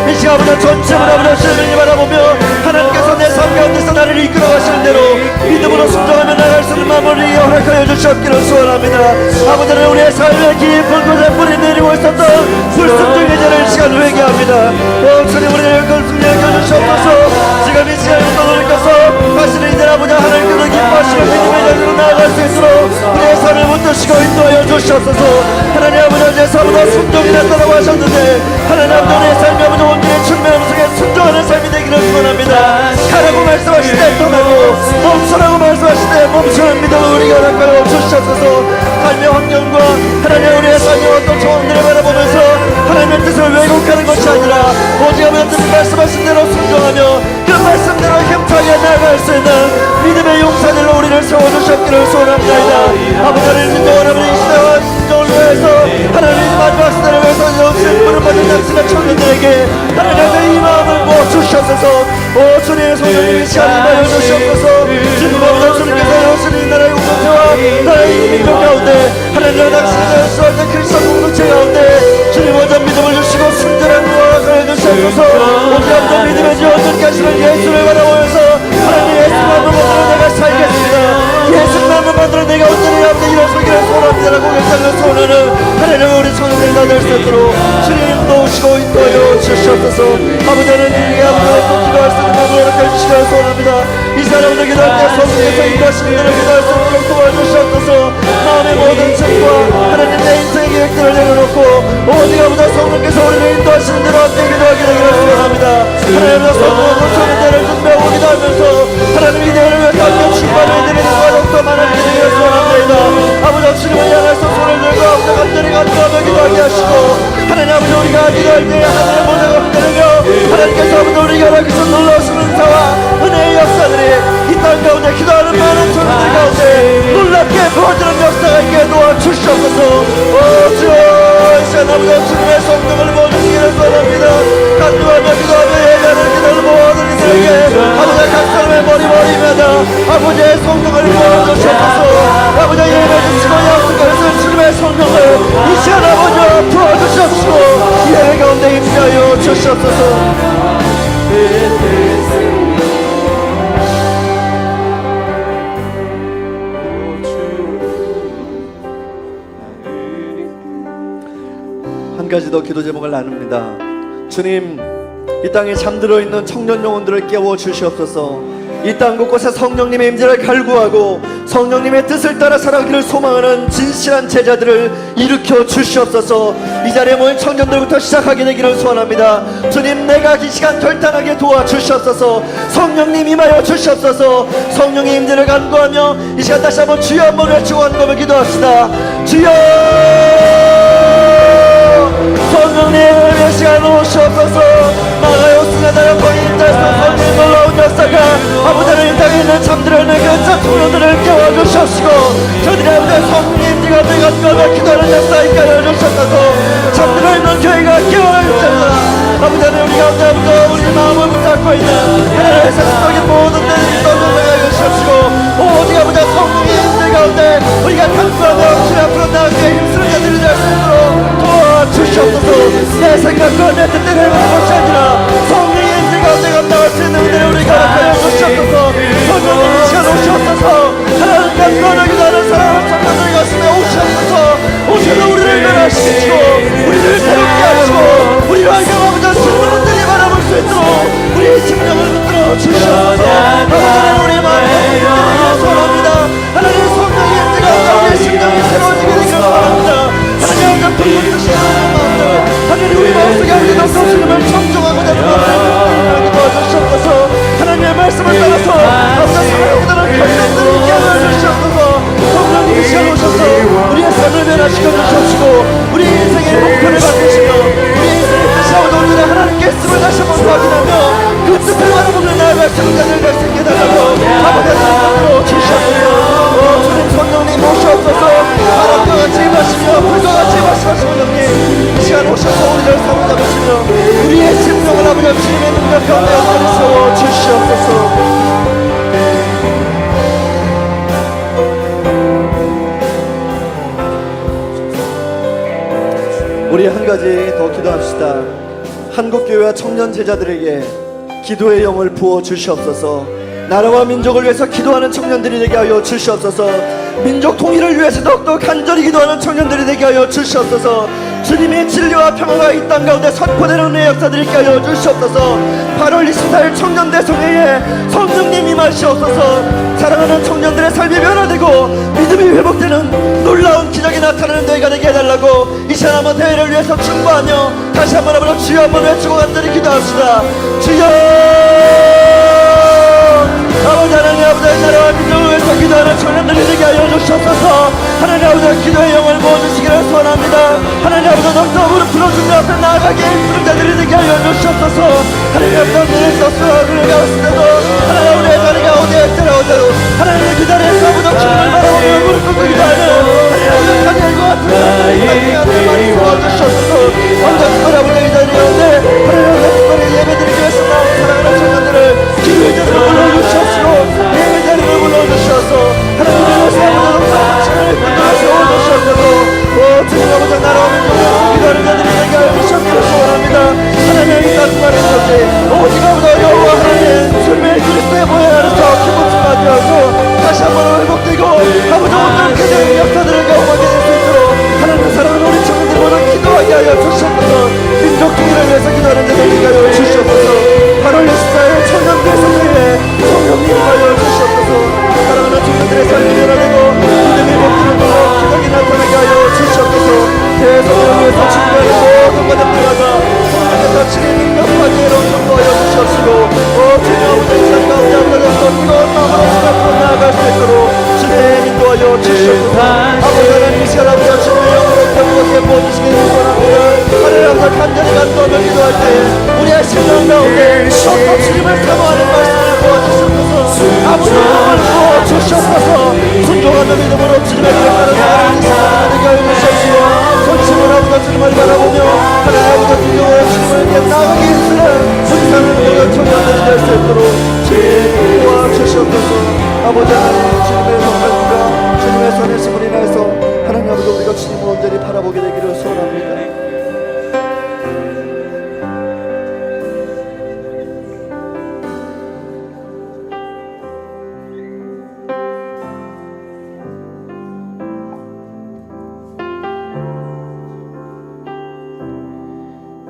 이 시간 아버지 전체를 아버지 주님을 바라보며 하나님께서 내 삶 가운데서 나를 이끌어 가시는 대로 믿음으로 순종하며 나갈 수 있는 마음을 허락하여 주시옵기를 소원합니다. 아버지는 우리의 삶의 깊은 곳에 뿌리 내리고 있었던 불순종의 죄를 이 시간 회개합니다. 오 주님 우리를 건승히 여겨주시옵소서. 지금 이 시간부터 돌이켜서 다시는 이제 아버지 하나님께서 기뻐하시는 믿음의 자리로 나아갈 수 있도록 우리의 삶을 붙드시고 인도하여 주시옵소서. 하나님 아버지 내 삶보다 순종이 낫다고 하셨는데 하나님 아버지 우리의 삶이 아버지 온전히 주님의 음성에 순종하는 삶이 되기를 소원합니다. 가라고 말씀하실 때 떠나고 멈추라고 말씀하실 때 멈추는 믿음을 우리가 허락하여 주시옵소서. 삶의 환경과 하나님 우리의 삶의 어떤 조언들을 바라보면서 하나님의 뜻을 왜곡하는 것이 아니라 오직 아버지 말씀하신 대로 순종하며 그 말씀대로 힘차게 나아갈 수 있는 믿음의 용사들로 우리를 세워주셨기를 소원합니다. 아버지를 인도하는 이 시대와 인정을 위해서 하나님 마지막 시대를 위해서 영생을 받은 당신의 청년들에게 하나님의 이 마음을 모아 주시옵소서. 오 주님의 성령님이 시간을 마여 주시옵소서. 주님 아버지 주님께서 여신이 나라의 공동체와 나라의 민족 가운데 하나님의 당신의 수원된 그리스도 공동체 가운데 주님 원전 믿음을 주시고 순전한 무화과를 주시옵소서. 오직 아버지 믿음의 주 온전케 하시는 예수를 바라보면서 하나님 예수만을 만들어 내가 살겠습니다. 예수만을 만들어 내가 온전히 아버지 일어서기를 소원합니다라고 결단을 소원하는 하나님 우리 성령님 나될 수 있도록 주님 도우시고 인도하여 주시옵소서. 아버지는 우리에게 아버지가 기도할 수 있는 마음을 허락해 주시기를 소원합니다. 이 사람들 기도할 때 성령께서 인도하시는 대로 기도할 수 있도록 도와주시옵소서. 마음의 모든 책과 하나님 내 인생의 계획들을 내려놓고 오직 아버지 성령께서 우리를 인도하시는 대로 함께 기도하게 되기를 소원합니다. 하나님의 성령을 놓쳐는 데를 준비하고 기도하면서 하나님 이 대회를 위해 함께 출발을 드리는 더욱더 많은 기도를 소원합니다. 아버지 주님을 향해서 손을 들고 아버지 간절히 간구하며 기도하게 하시고 하나님 아버지 우리가 기도할 때 하나님의 모자가 흔들리며 하나님께서 우리가 이렇게 놀라우신 은사와 은혜의 역사들이 이 땅 가운데 기도하는 많은 성도들 가운데 놀랍게 부어지는 역사가 있게 도와주시옵소서. 주여 이 시간 아버지 주님의 성령을 모아주시기를 바랍니다. 간구하며 기도하며 예배하는 기도를 모아드린 이들에게 아버지 각 사람의 머리마다 아버지의 성령을 모아주시옵소서. 아버지 예배 주시고 약속하신 주님의 성령을 이 시간 아버지 부어주시옵시고 예배 가운데 임하여 주시옵소서. 한 가지 더 기도 제목을 나눕니다. 주님, 이 땅에 잠들어 있는 청년 영혼들을 깨워 주시옵소서. 이 땅 곳곳에 성령님의 임재를 갈구하고 성령님의 뜻을 따라 살아가기를 소망하는 진실한 제자들을 일으켜 주시옵소서. 이 자리에 모인 청년들부터 시작하게 되기를 소원합니다. 주님, 내가 이 시간 결단하게 도와주시옵소서. 성령님 임하여 주시옵소서. 성령의 임재를 간구하며 이 시간 다시 한번 주여 한번 외치고 간구하며 기도합시다. 주여 성령님 이 시간 오시옵소서. 마가요 스나다라 거인자에서 성령의 놀라운 역사가 아버지는 이 땅에 있는 잠들어있는 그 청년들을 깨워주시옵시고 저들이 아버지의 성령님 네가 간구하며 기도하는 역사 있게 하여 주시옵소서. 잠들어있는 교회가 깨어날지어다. 아버지는 우리 가운데 아버지 우리 마음을 붙잡고 있는 하나님의 세상적인 모든 데들이 떠나가게 주시옵시고 오직 아버지 성령의 임재 가운데 우리가 간구하며 주님 앞으로 나아가게 힘쓰는 자들이 될 수 있도록 도와주시옵소서. 내 생각과 내 뜻대로 해보는 것이 아니라 성령의 임재 가운데 감당할 수 있는 은혜를 우리가 허락하여 주시옵소서. 성령님 이 시간 오시옵소서. 하나님 간구하며 기도하는 사랑하는 청년들 가슴에 오시옵소서. 오셔서 우리를 변화시키시고 우리를 새롭게 하시고 우리를 알게 주님을 바라볼 수 있도록 우리의 심령을 흔들어 주시옵소서. 아버지는 우리의 마음을 흔들어 소원합니다. 하나님 성령의 임재가 우리의 심령이 새로워지게 되기를 바랍니다. 하나님 앞에 불붙으시는 마음들 하나님 우리 마음속에 아버지도 성령을 청정하고자 하는 마음을 도와주시옵소서. 하나님의 말씀을 따라서 아버지 사랑하는 결단들을 있게 하여 주시옵소서. 성령님이 시간 오셔서 우리의 삶을 변화시켜 주시옵시고 우리 인생의 목표를 만드시며 우리 인생의 뜻이 아버지 우리가 하나님께 있음을 다시 한번 확인하며 그 뜻을 바라보며 나아갈 성자들 될 수 있게 달라고 아버지의 성령으로 주시옵소서. 주님 성령님 오시옵소서. 바람과 같이 마시며 불과 같이 마시는 성령님 이 시간 오셔서 우리를 사로잡으시며 우리의 심령을 아버지 주님의 능력 가운데 온전히 세워 주시옵소서. 우리 한 가지 더 기도합시다. 한국교회와 청년 제자들에게 기도의 영을 부어 주시옵소서. 나라와 민족을 위해서 기도하는 청년들이 되게 하여 주시옵소서. 민족 통일을 위해서 더욱더 간절히 기도하는 청년들이 되게 하여 주시옵소서. 주님의 진리와 평화가 이 땅 가운데 선포되는 은혜의 역사들이 있게 하여 주시옵소서. 8월 24일 청년대성회에 성령님 임하시옵소서. 사랑하는 청년들의 삶이 변화되고 믿음이 회복되는 놀라운 기적이 나타나는 대회가 되게 해달라고 이 시간 한번 대회를 위해서 충고하며 다시 한번 아버지 주여 한번 외치고 간절히 기도합시다. 주여 아버지 하나님 아버지 나라와 민족을 위해서 기도하는 청년들이 되게 하여 주시옵소서. 하나님 아버지 기도의 영을 부어주시기를 소원합니다. 하나님 아버지 더욱더 무릎 꿇어주며 앞에 나아가게 힘쓰는 자들이 되게 하여 주시옵소서. 하나님 아버지 우리의 서스를 가왔을 때도 하나님 우리의 자리가 어디에 있더라도 하나님의 그 자리에서 아버지 주님을 바라보며 무릎 꿇고 기도하는 하나님 아버지 같은 자들이 앞에 많이 도와주시옵소서. 완전히 바라보는 이 자리 가운데 하나님 특별히 예배드리기 위해서 나온 사랑하는 청년들을 기도의 자리로 불러주시옵시고 예배 자리로 불러주시옵소서. 하나님의 사랑으로 시간을 불러주시옵소서. 주님 아버지 나라와 민족을 기도하는 자들이 되게 하여 주시옵기를 소원합니다. 하나님 이 따뜻한 것이 오직 아버지 여호와 하나님 주님의 그리스도의 보혈 안에서 기쁨을 맞이하고 다시 한번 회복되고 아버지 온전한 그들의 역사들을 경험하게 될 수 있도록 하나님 사랑하는 우리 청년들 모두 기도하게 하여 주시옵소서. 민족 통일을 위해서 기도하는 자들 되게 하여 주시옵소서. 8월 24일 청년들 성회에 성령님 하여 주시옵소서. 사랑하는 청년들의 삶이 변화되고 믿음이 복되는 걸로 기적이 나타나게 하여 주시옵소서. 대성을 위해서 충분히 모든 과정들마다 성령께서 친히 능력과 지혜로 전도하여 주시옵시고 주님 아버지 이 시간 가운데 앞서서 뜨거운 마음으로 주 앞으로 나아갈 수 있도록 주님 인도하여 주시옵소서. 아버지 하나님 이 시간 아버지 주님의 영으로 즐겁게 보여주시기를 소원합니다. 하늘 항상 간절히 간구하며 기도할 때 우리의 심령 가운데 더욱더 주님을 사모하는 말씀을 보아주시옵소서. 아버지 부어주시옵소서. 순종하는 믿음으로 주님의 길을 따라 나아가는 사랑하는 하여 주시옵시고 손심을 하고서 주님을 바라보며 하나님 아버지 주님의 주님을 위해 나아가기 위해서는 세상을 보여 청년들이 될 수 있도록 주님 도와주시옵소서. 아버지 하나님 주님의 성령과 주님의 손에 심을 인하여서 하나님 아버지 우리가 주님을 온전히 바라보게 되기를 소원합니다.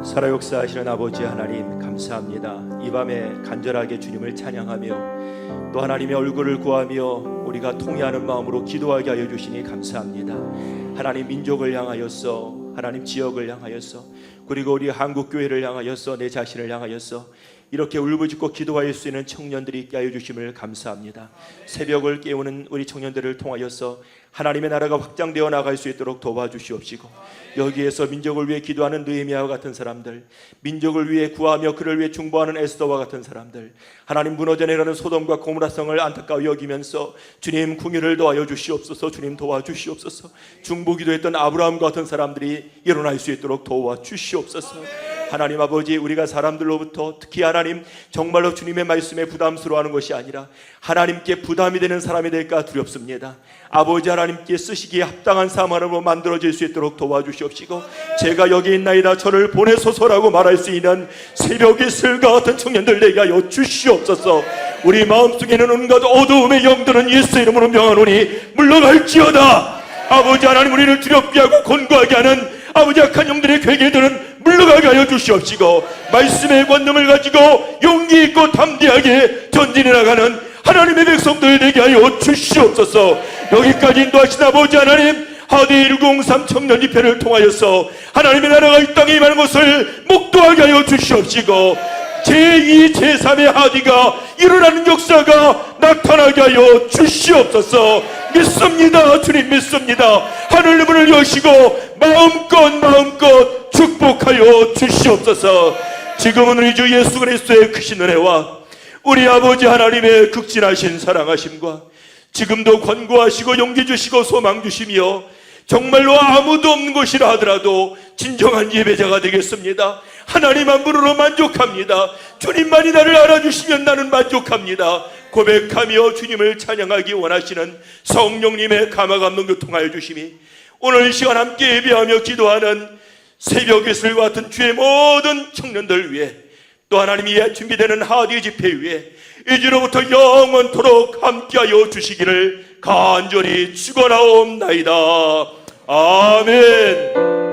살아 역사하시는 아버지 하나님 감사합니다. 이 밤에 간절하게 주님을 찬양하며 또 하나님의 얼굴을 구하며 우리가 통회하는 마음으로 기도하게 하여 주시니 감사합니다. 하나님 민족을 향하여서 하나님 지역을 향하여서 그리고 우리 한국교회를 향하여서 내 자신을 향하여서 이렇게 울부짖고 기도할 수 있는 청년들이 있게 하여 주심을 감사합니다. 새벽을 깨우는 우리 청년들을 통하여서 하나님의 나라가 확장되어 나갈 수 있도록 도와주시옵시고 여기에서 민족을 위해 기도하는 느헤미야와 같은 사람들, 민족을 위해 구하며 그를 위해 중보하는 에스더와 같은 사람들, 하나님 무너져 내려는 소돔과 고모라성을 안타까워 여기면서 주님 궁유를 더하여 주시옵소서. 주님 도와주시옵소서. 중보기도했던 아브라함과 같은 사람들이 일어날 수 있도록 도와주시옵소서. 하나님 아버지 우리가 사람들로부터 특히 하나님 정말로 주님의 말씀에 부담스러워하는 것이 아니라 하나님께 부담이 되는 사람이 될까 두렵습니다. 아버지 하나님께 쓰시기에 합당한 사람으로 만들어질 수 있도록 도와주시옵시고 제가 여기 있나이다 저를 보내소서라고 말할 수 있는 새벽의 슬과 같은 청년들 내게 하여 주시옵소서. 우리 마음속에는 온갖 어두움의 영들은 예수 이름으로 명하노니 물러갈지어다. 아버지 하나님 우리를 두렵게 하고 곤고하게 하는 아버지 악한 영들의 괴계들은 물러가게 하여 주시옵시고 말씀의 권능을 가지고 용기 있고 담대하게 전진해 나가는 하나님의 백성들 되게 하여 주시옵소서. 여기까지 인도하신 아버지 하나님 하대 1903 청년 집회를 통하여서 하나님의 나라가 이 땅에 임하는 것을 목도하게 하여 주시옵시고 제2, 제3의 하디가 일어나는 역사가 나타나게 하여 주시옵소서. 믿습니다. 주님 믿습니다. 하늘 문을 여시고 마음껏 축복하여 주시옵소서. 지금은 우리 주 예수 그리스도의 크신 은혜와 우리 아버지 하나님의 극진하신 사랑하심과 지금도 권고하시고 용기 주시고 소망 주시며 정말로 아무도 없는 곳이라 하더라도 진정한 예배자가 되겠습니다. 하나님 한 분으로 만족합니다. 주님만이 나를 알아주시면 나는 만족합니다. 고백하며 주님을 찬양하기 원하시는 성령님의 감화 감동 교통하여 주심이 오늘 이 시간 함께 예배하며 기도하는 새벽의 슬과 같은 주의 모든 청년들 위해 또 하나님이 준비되는 하디 집회 위에 이제로부터 영원토록 함께하여 주시기를 간절히 축원하옵나이다. 아멘.